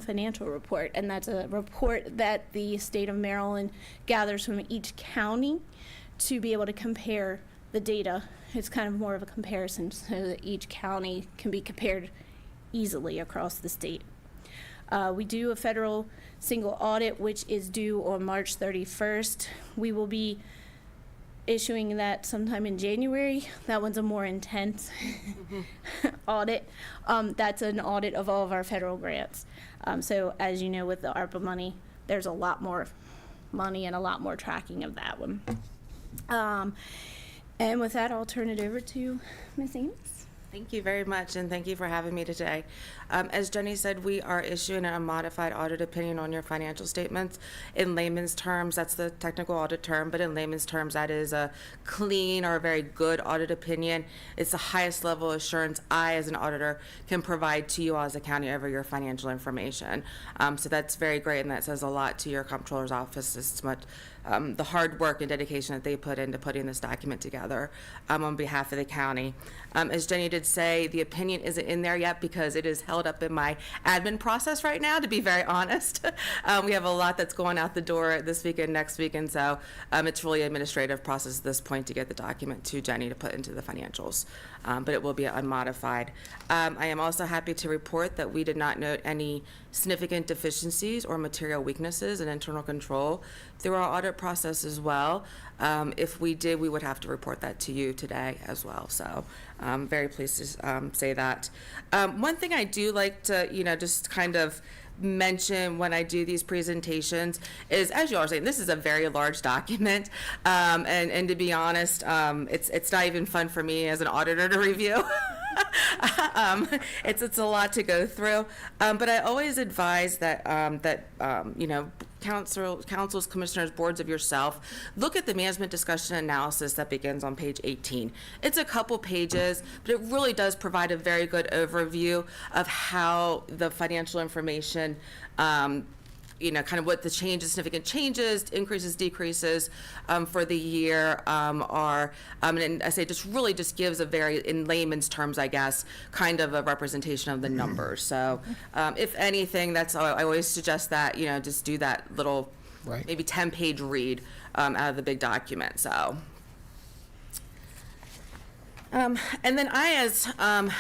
financial report, and that's a report that the state of Maryland gathers from each county to be able to compare the data. It's kind of more of a comparison so that each county can be compared easily across the state. We do a federal single audit, which is due on March 31st. We will be issuing that sometime in January. That one's a more intense audit. That's an audit of all of our federal grants. So as you know, with the ARPA money, there's a lot more money and a lot more tracking of that one. And with that, I'll turn it over to Ms. Ames. Thank you very much, and thank you for having me today. As Jenny said, we are issuing a modified audit opinion on your financial statements. In layman's terms, that's the technical audit term, but in layman's terms, that is a clean or a very good audit opinion. It's the highest level of assurance I, as an auditor, can provide to you all as a county over your financial information. So that's very great, and that says a lot to your comptroller's office. It's much the hard work and dedication that they put into putting this document together on behalf of the county. As Jenny did say, the opinion isn't in there yet because it is held up in my admin process right now, to be very honest. We have a lot that's going out the door this week and next week, and so it's really an administrative process at this point to get the document to Jenny to put into the financials. But it will be unmodified. I am also happy to report that we did not note any significant deficiencies or material weaknesses in internal control through our audit process as well. If we did, we would have to report that to you today as well. So I'm very pleased to say that. One thing I do like to, just kind of mention when I do these presentations is, as you all are saying, this is a very large document, and to be honest, it's not even fun for me as an auditor to review. It's a lot to go through, but I always advise that councils, commissioners, boards of yourself, look at the management discussion analysis that begins on page 18. It's a couple pages, but it really does provide a very good overview of how the financial information, kind of what the changes, significant changes, increases, decreases for the year are, and I say just really just gives a very, in layman's terms, I guess, kind of a representation of the numbers. So if anything, I always suggest that, just do that little, maybe 10-page read out of the big document, so. And then I, as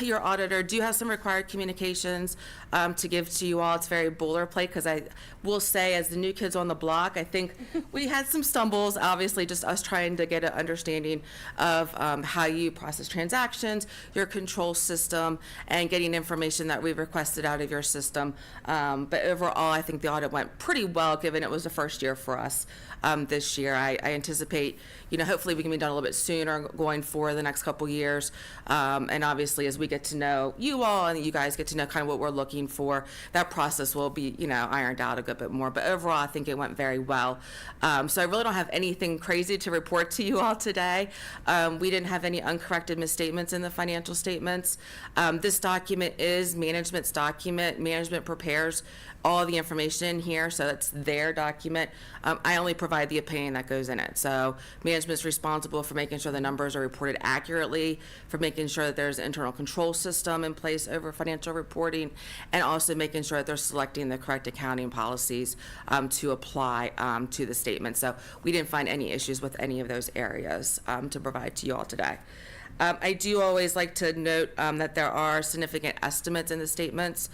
your auditor, do have some required communications to give to you all. It's very boilerplate because I will say, as the new kids on the block, I think we had some stumbles, obviously, just us trying to get an understanding of how you process transactions, your control system, and getting information that we requested out of your system. But overall, I think the audit went pretty well, given it was the first year for us this year. I anticipate, hopefully we can be done a little bit sooner going forward the next couple years. And obviously, as we get to know you all and you guys get to know kind of what we're looking for, that process will be, ironed out a good bit more. But overall, I think it went very well. So I really don't have anything crazy to report to you all today. We didn't have any uncorrected misstatements in the financial statements. This document is management's document. Management prepares all the information in here, so it's their document. I only provide the opinion that goes in it. So management's responsible for making sure the numbers are reported accurately, for making sure that there's an internal control system in place over financial reporting, and also making sure that they're selecting the correct accounting policies to apply to the statement. So we didn't find any issues with any of those areas to provide to you all today. I do always like to note that there are significant estimates in the statements.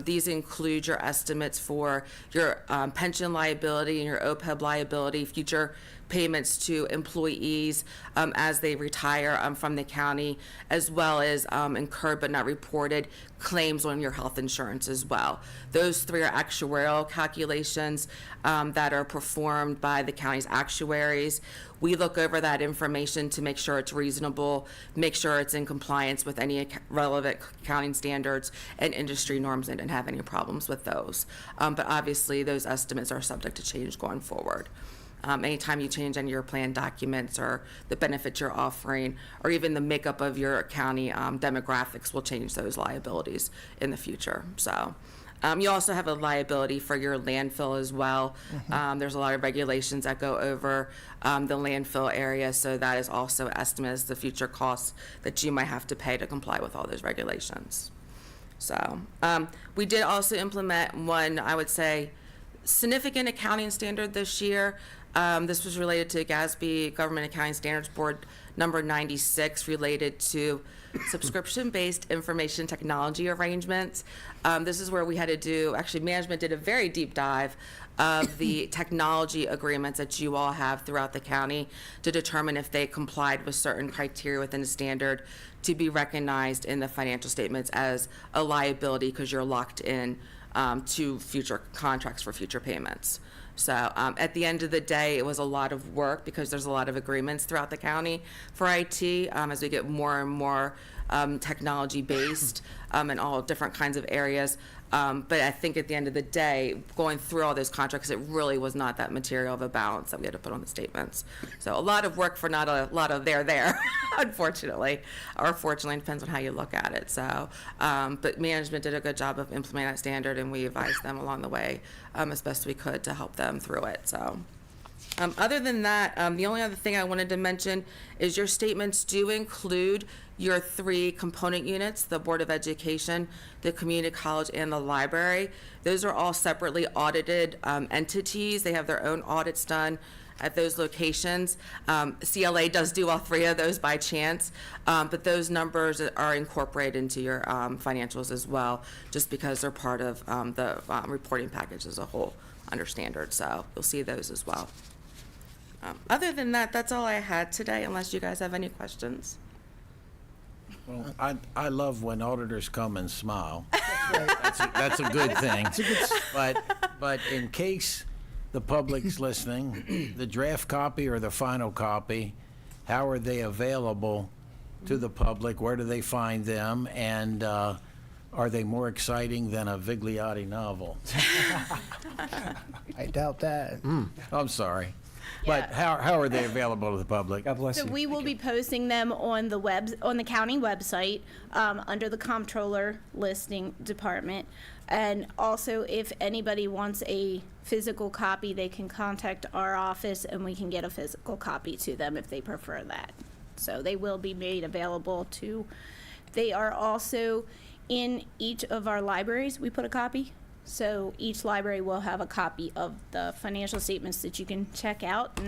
These include your estimates for your pension liability and your OPEB liability, future payments to employees as they retire from the county, as well as incurred but not reported claims on your health insurance as well. Those three are actuarial calculations that are performed by the county's actuaries. We look over that information to make sure it's reasonable, make sure it's in compliance with any relevant accounting standards and industry norms, and didn't have any problems with those. But obviously, those estimates are subject to change going forward. Anytime you change any of your plan documents or the benefits you're offering, or even the makeup of your county demographics will change those liabilities in the future. So you also have a liability for your landfill as well. There's a lot of regulations that go over the landfill area, so that is also estimates the future costs that you might have to pay to comply with all those regulations. So we did also implement one, I would say, significant accounting standard this year. This was related to GASB, Government Accounting Standards Board number 96, related to subscription-based information technology arrangements. This is where we had to do, actually management did a very deep dive of the technology agreements that you all have throughout the county to determine if they complied with certain criteria within the standard to be recognized in the financial statements as a liability, because you're locked in to future contracts for future payments. So at the end of the day, it was a lot of work because there's a lot of agreements throughout the county for IT as we get more and more technology-based in all different kinds of areas. But I think at the end of the day, going through all those contracts, it really was not that material of a balance that we had to put on the statements. So a lot of work for not a lot of there, unfortunately, or fortunately, depends on how you look at it. So, but management did a good job of implementing that standard, and we advised them along the way as best we could to help them through it. So. Other than that, the only other thing I wanted to mention is your statements do include your 3 component units, the Board of Education, the community college, and the library. Those are all separately audited entities. They have their own audits done at those locations. CLA does do all 3 of those by chance, but those numbers are incorporated into your financials as well, just because they're part of the reporting package as a whole under standard. So you'll see those as well. Other than that, that's all I had today, unless you guys have any questions. Well, I love when auditors come and smile. That's a good thing. But in case the public's listening, the draft copy or the final copy, how are they available to the public? Where do they find them? And are they more exciting than a Vigliotti novel? I doubt that. I'm sorry. But how are they available to the public? God bless So you. we will be posting them on the county website under the comptroller listing department. And also, if anybody wants a physical copy, they can contact our office and we can get a physical copy to them if they prefer that. So they will be made available to. They are also in each of our libraries. We put a copy. So each library will have a copy of the financial statements that you can check out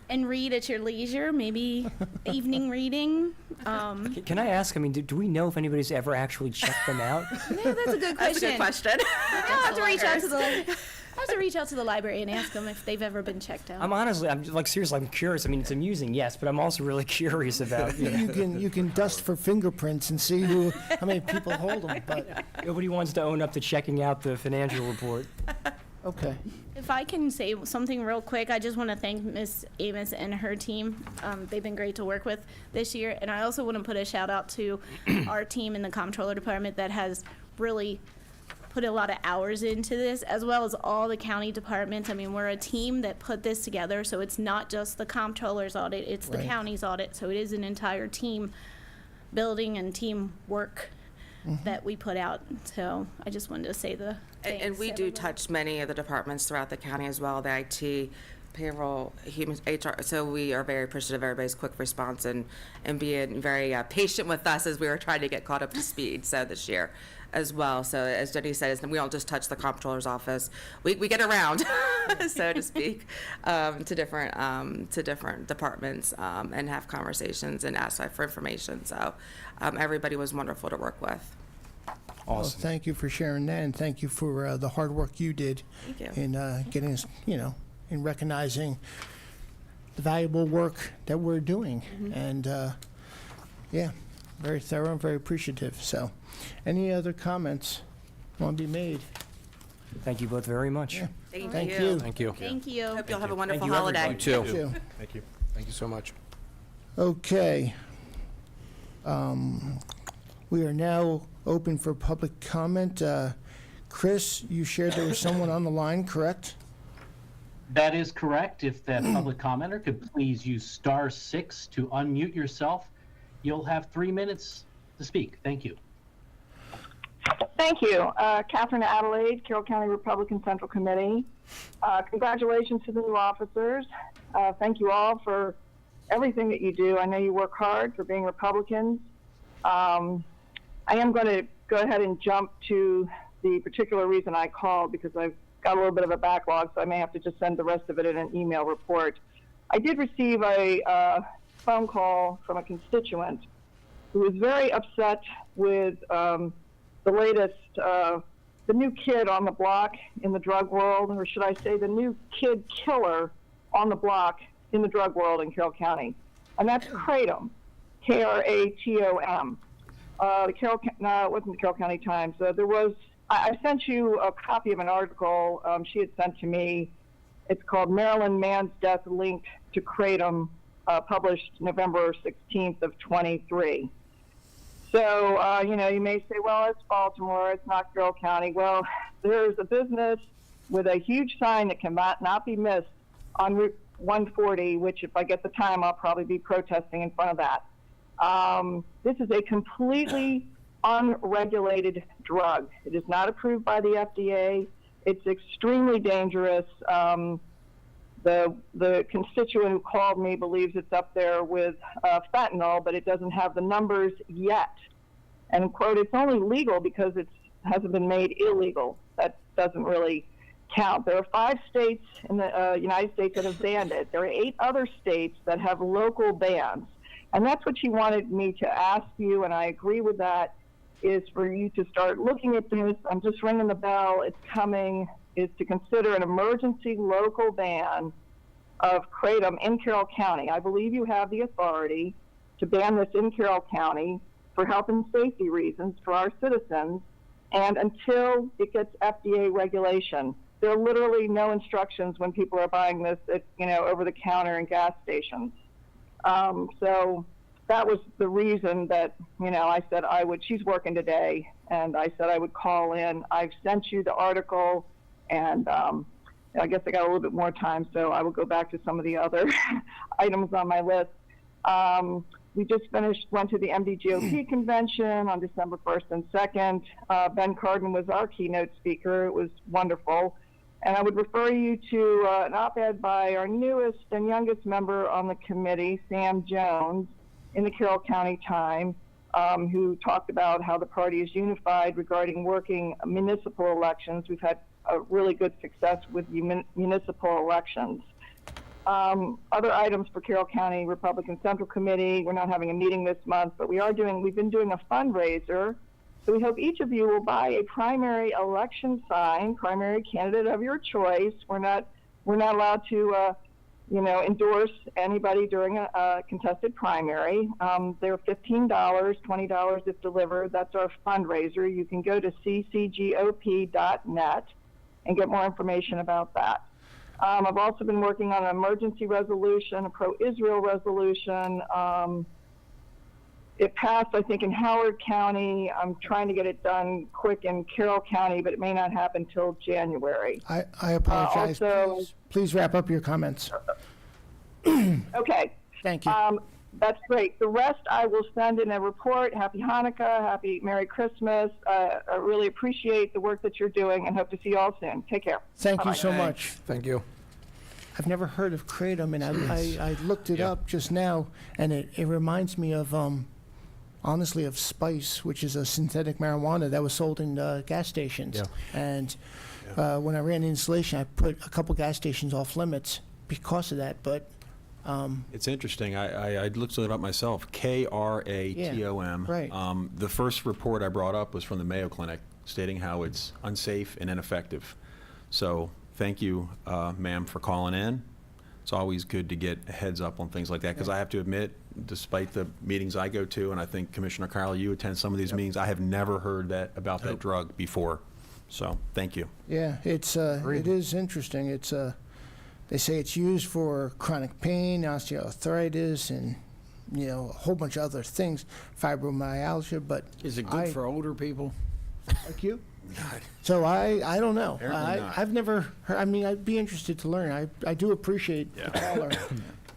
and read at your leisure, maybe evening reading. Can I ask, I mean, do we know if anybody's ever actually checked them out? No, that's a good question. That's a good question. I'll have to reach out to the library and ask them if they've ever been checked out. I'm like, seriously, I'm curious. I mean, it's amusing, yes, but I'm also really curious about, you know. You can dust for fingerprints and see how many people hold them, but, Nobody wants to own up to checking out the financial report. okay. If I can say something real quick, I just want to thank Ms. Amos and her team. They've been great to work with this year. And I also want to put a shout out to our team in the comptroller department that has really put a lot of hours into this, as well as all the county departments. I mean, we're a team that put this together, so it's not just the comptroller's audit, it's the Right. county's audit. So it is an entire team building and team work that we put out. So I just wanted to say the And thanks we to do everybody. touch many of the departments throughout the county as well, the IT, payroll, human HR. So we are very appreciative of everybody's quick response and being very patient with us as we were trying to get caught up to speed. So this year as well. So as Jenny said, we don't just touch the comptroller's office. We get around, so to speak, to different departments and have conversations and ask for information. So everybody was wonderful to work with. Well, thank you for sharing that, and thank you for the hard work you did Thank you. in getting us, in recognizing the valuable work that we're doing. And, yeah, very thorough and very appreciative. So, any other comments want to be made? Thank you both very much. Thank Thank you. you. Thank you. Thank you. Hope you'll have a wonderful you, holiday. everybody. Too. Thank you. Thank you. Thank you so much. Okay. We are now open for public comment. Chris, you shared there was someone on the line, correct? That is correct. If that public commenter could please use *6 to unmute yourself, you'll have 3 minutes to speak. Thank you. Thank you. Catherine Adelaide, Carroll County Republican Central Committee. Congratulations to the new officers. Thank you all for everything that you do. I know you work hard for being Republicans. I am going to go ahead and jump to the particular reason I called, because I've got a little bit of a backlog, so I may have to just send the rest of it in an email report. I did receive a phone call from a constituent who was very upset with the latest, the new kid on the block in the drug world, or should I say the new kid killer on the block in the drug world in Carroll County. And that's Kratom, Kratom. No, it wasn't the Carroll County Times. I sent you a copy of an article she had sent to me. It's called Maryland Man's Death Linked to Kratom, published November 16th of 23. So, you may say, well, it's Baltimore, it's not Carroll County. Well, there's a business with a huge sign that cannot be missed on Route 140, which if I get the time, I'll probably be protesting in front of that. This is a completely unregulated drug. It is not approved by the FDA. It's extremely dangerous. The constituent who called me believes it's up there with fentanyl, but it doesn't have the numbers yet. And quote, it's only legal because it hasn't been made illegal. That doesn't really count. There are 5 states in the United States that have banned it. There are 8 other states that have local bans. And that's what she wanted me to ask you, and I agree with that, is for you to start looking at this. I'm just ringing the bell. It's coming, is to consider an emergency local ban of Kratom in Carroll County. I believe you have the authority to ban this in Carroll County for health and safety reasons for our citizens, and until it gets FDA regulation. There are literally no instructions when people are buying this at, over the counter in gas stations. So that was the reason that, I said she's working today, and I said I would call in. I've sent you the article, and I guess I got a little bit more time, so I will go back to some of the other items on my list. We just went to the MDGOP convention on December 1st and 2nd. Ben Cardin was our keynote speaker. It was wonderful. And I would refer you to an op-ed by our newest and youngest member on the committee, Sam Jones, in the Carroll County Times, who talked about how the party is unified regarding working municipal elections. We've had a really good success with municipal elections. Other items for Carroll County Republican Central Committee. We're not having a meeting this month, but we've been doing a fundraiser. So we hope each of you will buy a primary election sign, primary candidate of your choice. We're not allowed to, endorse anybody during a contested primary. They're $15, $20 if delivered. That's our fundraiser. You can go to ccgop.net and get more information about that. I've also been working on an emergency resolution, a pro-Israel resolution. It passed, I think, in Howard County. I'm trying to get it done quick in Carroll County, but it may not happen till January. I apologize. Please wrap up your comments. Okay. Thank you. That's great. The rest I will send in a report. Happy Hanukkah, happy Merry Christmas. I really appreciate the work that you're doing and hope to see you all soon. Take care. Thank you Bye-bye. so much. Thank you. I've never heard of Kratom, and I looked it up just now, and it reminds me of, honestly, of Spice, which is a synthetic marijuana that was sold in gas stations. Yeah. And when I ran the installation, I put a couple gas stations off limits because of that, but It's interesting. I looked it up myself. Kratom. Yeah, right. The first report I brought up was from the Mayo Clinic, stating how it's unsafe and ineffective. So thank you, ma'am, for calling in. It's always good to get a heads up on things like that, because I have to admit, despite the meetings I go to, and I think Commissioner Carl, you attend some of these meetings, I have never heard about that drug before. So, thank you. Yeah, it is interesting. They say it's used for chronic pain, osteoarthritis, and, a whole bunch of other things, fibromyalgia, but. Is it good for older people? Like you? So I don't know. Apparently not. I've never heard, I'd be interested to learn. I do appreciate the caller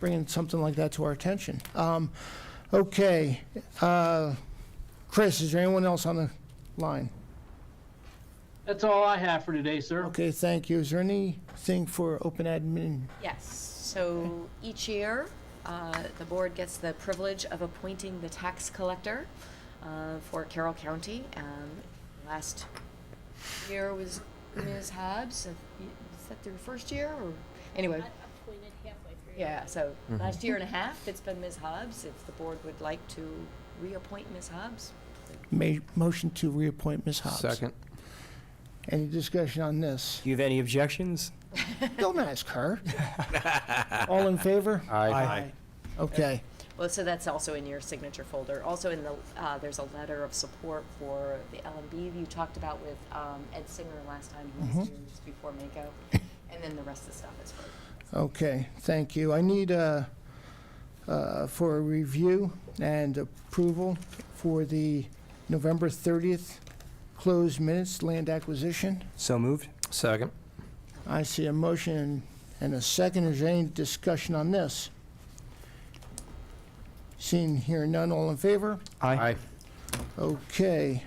bringing something like that to our attention. Okay. Chris, is there anyone else on the line? That's all I have for today, sir. Okay, thank you. Is there anything for open admin? Yes, so each year, the board gets the privilege of appointing the tax collector for Carroll County. Last year was Ms. Hobbs. Is that their first year, or anyway? Appointed halfway through. Yeah, so last year and a half, it's been Ms. Hobbs. If the board would like to reappoint Ms. Hobbs. Motion to reappoint Ms. Hobbs. Second. Any discussion on this? Do you have any objections? Don't ask her. All in favor? Aye. Okay. Well, so that's also in your signature folder. Also in the, there's a letter of support for the LMB you talked about with Ed Singer last time he was here just before Mako. And then the rest of the stuff is for. Okay, thank you. I need for a review and approval for the November 30th closed minutes land acquisition. So moved. Second. I see a motion and a second. Is there any discussion on this? Seeing here none, all in favor? Aye. Okay.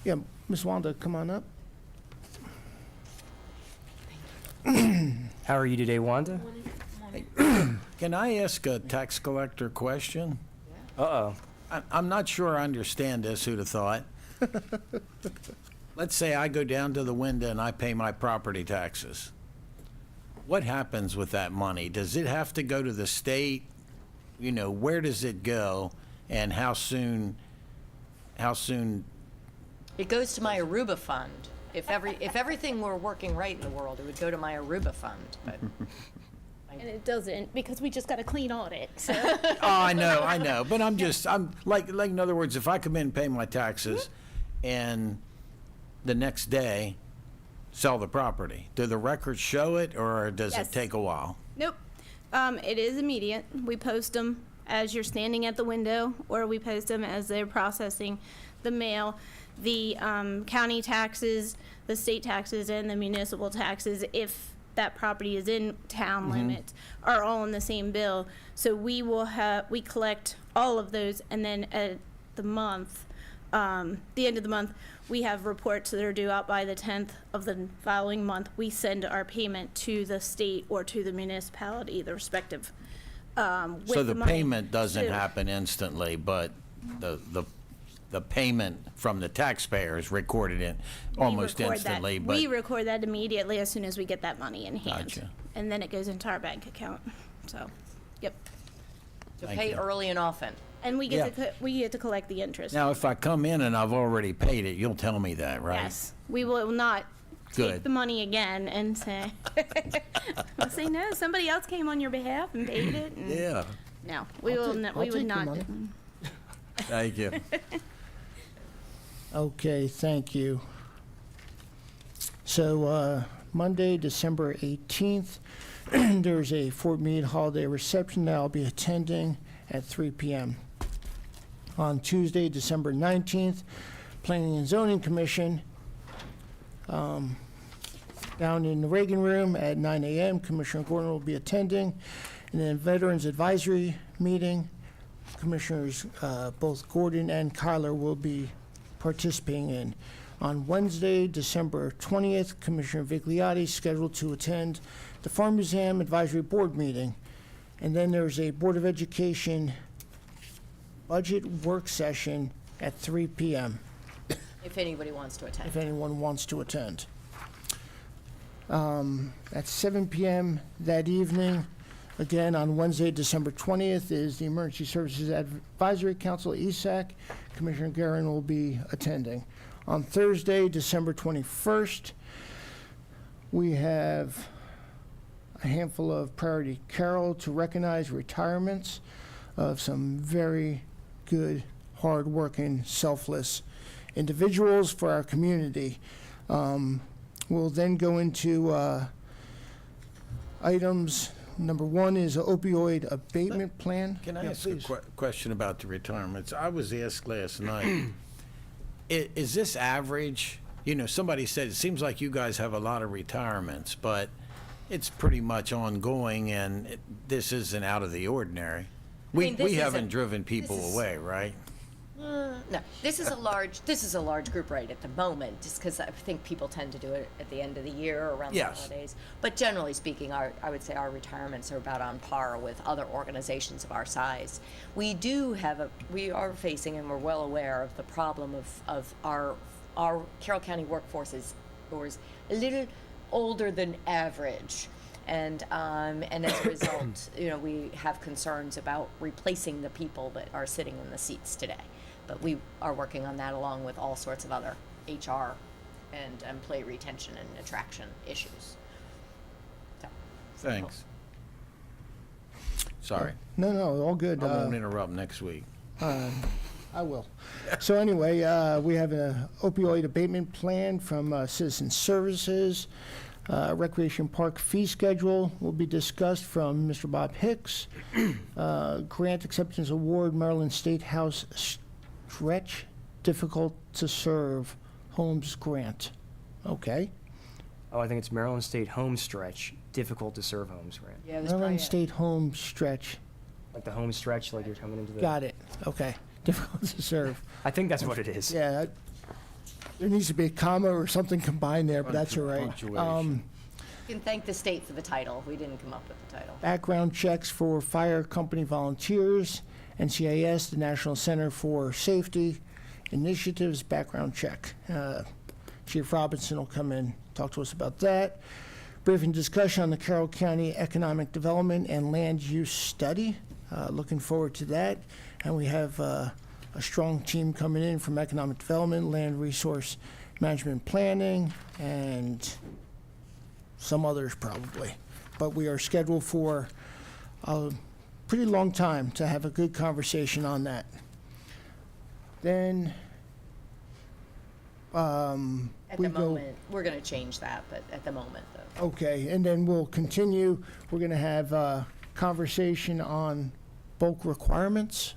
Yeah, Ms. Wanda, come on up. How are you today, Wanda? Can I ask a tax collector question? Uh-oh. I'm not sure I understand this, who'd have thought. Let's say I go down to the window and I pay my property taxes. What happens with that money? Does it have to go to the state? Where does it go, and how soon? It goes to my Aruba fund. If everything were working right in the world, it would go to my Aruba fund. But And it doesn't, because we just got a clean audit, so. Oh, I know. But I'm like in other words, if I come in and pay my taxes, and the next day sell the property, do the records show it, or does Yes. it take a while? Nope. It is immediate. We post them as you're standing at the window, or we post them as they're processing the mail. The county taxes, the state taxes, and the municipal taxes, if that property is in town limits, are all in the same bill. So we collect all of those, and then at the month, the end of the month, we have reports that are due out by the 10th of the following month. We send our payment to the state or to the municipality, the respective. So the payment doesn't happen instantly, but the payment from the taxpayer is recorded in almost instantly. But we record that immediately as soon as we get that money in hand. Gotcha. And then it goes into our bank account. So, yep. to Thank pay you. early and often. And we get to collect the interest. now, if I come in and I've already paid it, you'll tell me that, right? Yes, we will not Good. take the money again and say, we'll say, no, somebody else came on your behalf and paid it. And Yeah. No, we will not, we I'll would take the not. money. Thank you. Okay, thank you. So, Monday, December 18th, there's a Fort Meade holiday reception that I'll be attending at 3 p.m. On Tuesday, December 19th, Planning and Zoning Commission, down in the Reagan Room at 9 a.m., Commissioner Gordon will be attending. And then Veterans Advisory Meeting, Commissioners both Gordon and Kyler will be participating in. On Wednesday, December 20th, Commissioner Vigliotti is scheduled to attend the Farm Museum Advisory Board meeting. And then there's a Board of Education budget work session at 3 p.m. If anybody wants to attend. if anyone wants to attend. At 7 p.m. that evening, again, on Wednesday, December 20th, is the Emergency Services Advisory Council, ESAC. Commissioner Guerin will be attending. On Thursday, December 21st, we have a handful of Priority Carol to recognize retirements. of some very good, hardworking, selfless individuals for our community. We'll then go into items. Number one is an opioid abatement plan. Can I Yeah, ask a please. question about the retirements? I was asked last night, is this average? You know, somebody said, it seems like you guys have a lot of retirements, but it's pretty much ongoing, and this isn't out of the ordinary. We mean, this haven't isn't- driven people this is- away, right? No, this is a large group right at the moment, just because I think people tend to do it at the end of the year or around the Yes. holidays. But generally speaking, I would say our retirements are about on par with other organizations of our size. We are facing, and we're well aware of the problem of our Carroll County workforce is a little older than average. And as a result, we have concerns about replacing the people that are sitting in the seats today. But we are working on that along with all sorts of other HR and employee retention and attraction issues. So, Thanks. Sorry. No, all good. I won't interrupt next week. I will. So anyway, we have an opioid abatement plan from Citizen Services. Recreation Park fee schedule will be discussed from Mr. Bob Hicks. Grant acceptance award, Maryland State House stretch, difficult to serve homes grant. Okay. Oh, I think it's Maryland State Home Stretch, difficult to serve homes grant. yeah, it was Maryland probably State home stretch. Like the home stretch, like you're coming into the. Got it. Okay. Difficult to serve. I think that's what it is. Yeah. There needs to be a comma or something combined there, but that's all right. Punctuation. you can thank the state for the title. We didn't come up with the title. Background checks for fire company volunteers, NCIS, the National Center for Safety Initiatives background check. Chief Robinson will come in, talk to us about that. Briefing discussion on the Carroll County Economic Development and Land Use Study. Looking forward to that. And we have a strong team coming in from Economic Development, Land Resource Management Planning, and some others probably. But we are scheduled for a pretty long time to have a good conversation on that. Then At we the go. moment, we're going to change that, but at the moment, though. Okay, and then we'll continue. We're going to have a conversation on bulk requirements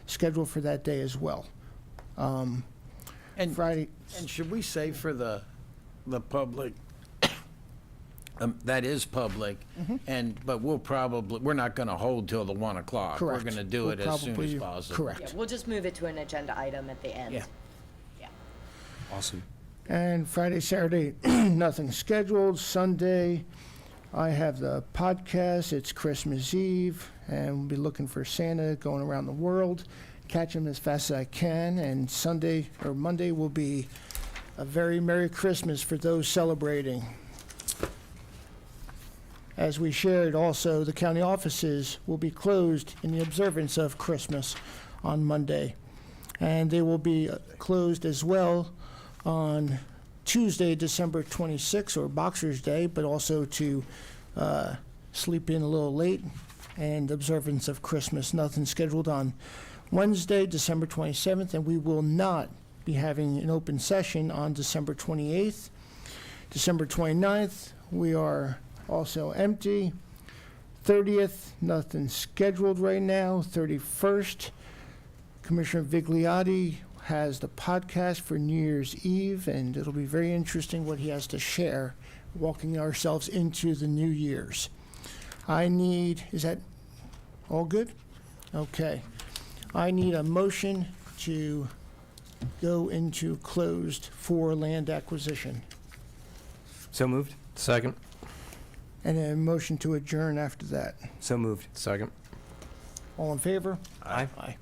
scheduled for that day as well. And Friday. And should we say for the public, that is public, but we're not going to hold till the 1 o'clock. Correct. We're going to do We'll it as soon as probably- possible. correct. Yeah, we'll just move it to an agenda item at the end. Yeah. Yeah. Awesome. And Friday, Saturday, nothing scheduled. Sunday, I have the podcast. It's Christmas Eve, and we'll be looking for Santa going around the world. Catch him as fast as I can. And Sunday or Monday will be a very Merry Christmas for those celebrating. As we shared also, the county offices will be closed in the observance of Christmas on Monday. And they will be closed as well on Tuesday, December 26th, or Boxer's Day, but also to sleep in a little late and observance of Christmas. Nothing scheduled on Wednesday, December 27th, and we will not be having an open session on December 28th. December 29th, we are also empty. 30th, nothing scheduled right now. 31st, Commissioner Vigliotti has the podcast for New Year's Eve, and it'll be very interesting what he has to share, walking ourselves into the New Year's. Is that all good? Okay. I need a motion to go into closed for land acquisition. So moved. Second. And a motion to adjourn after that. So moved. Second. All in favor? Aye. Aye.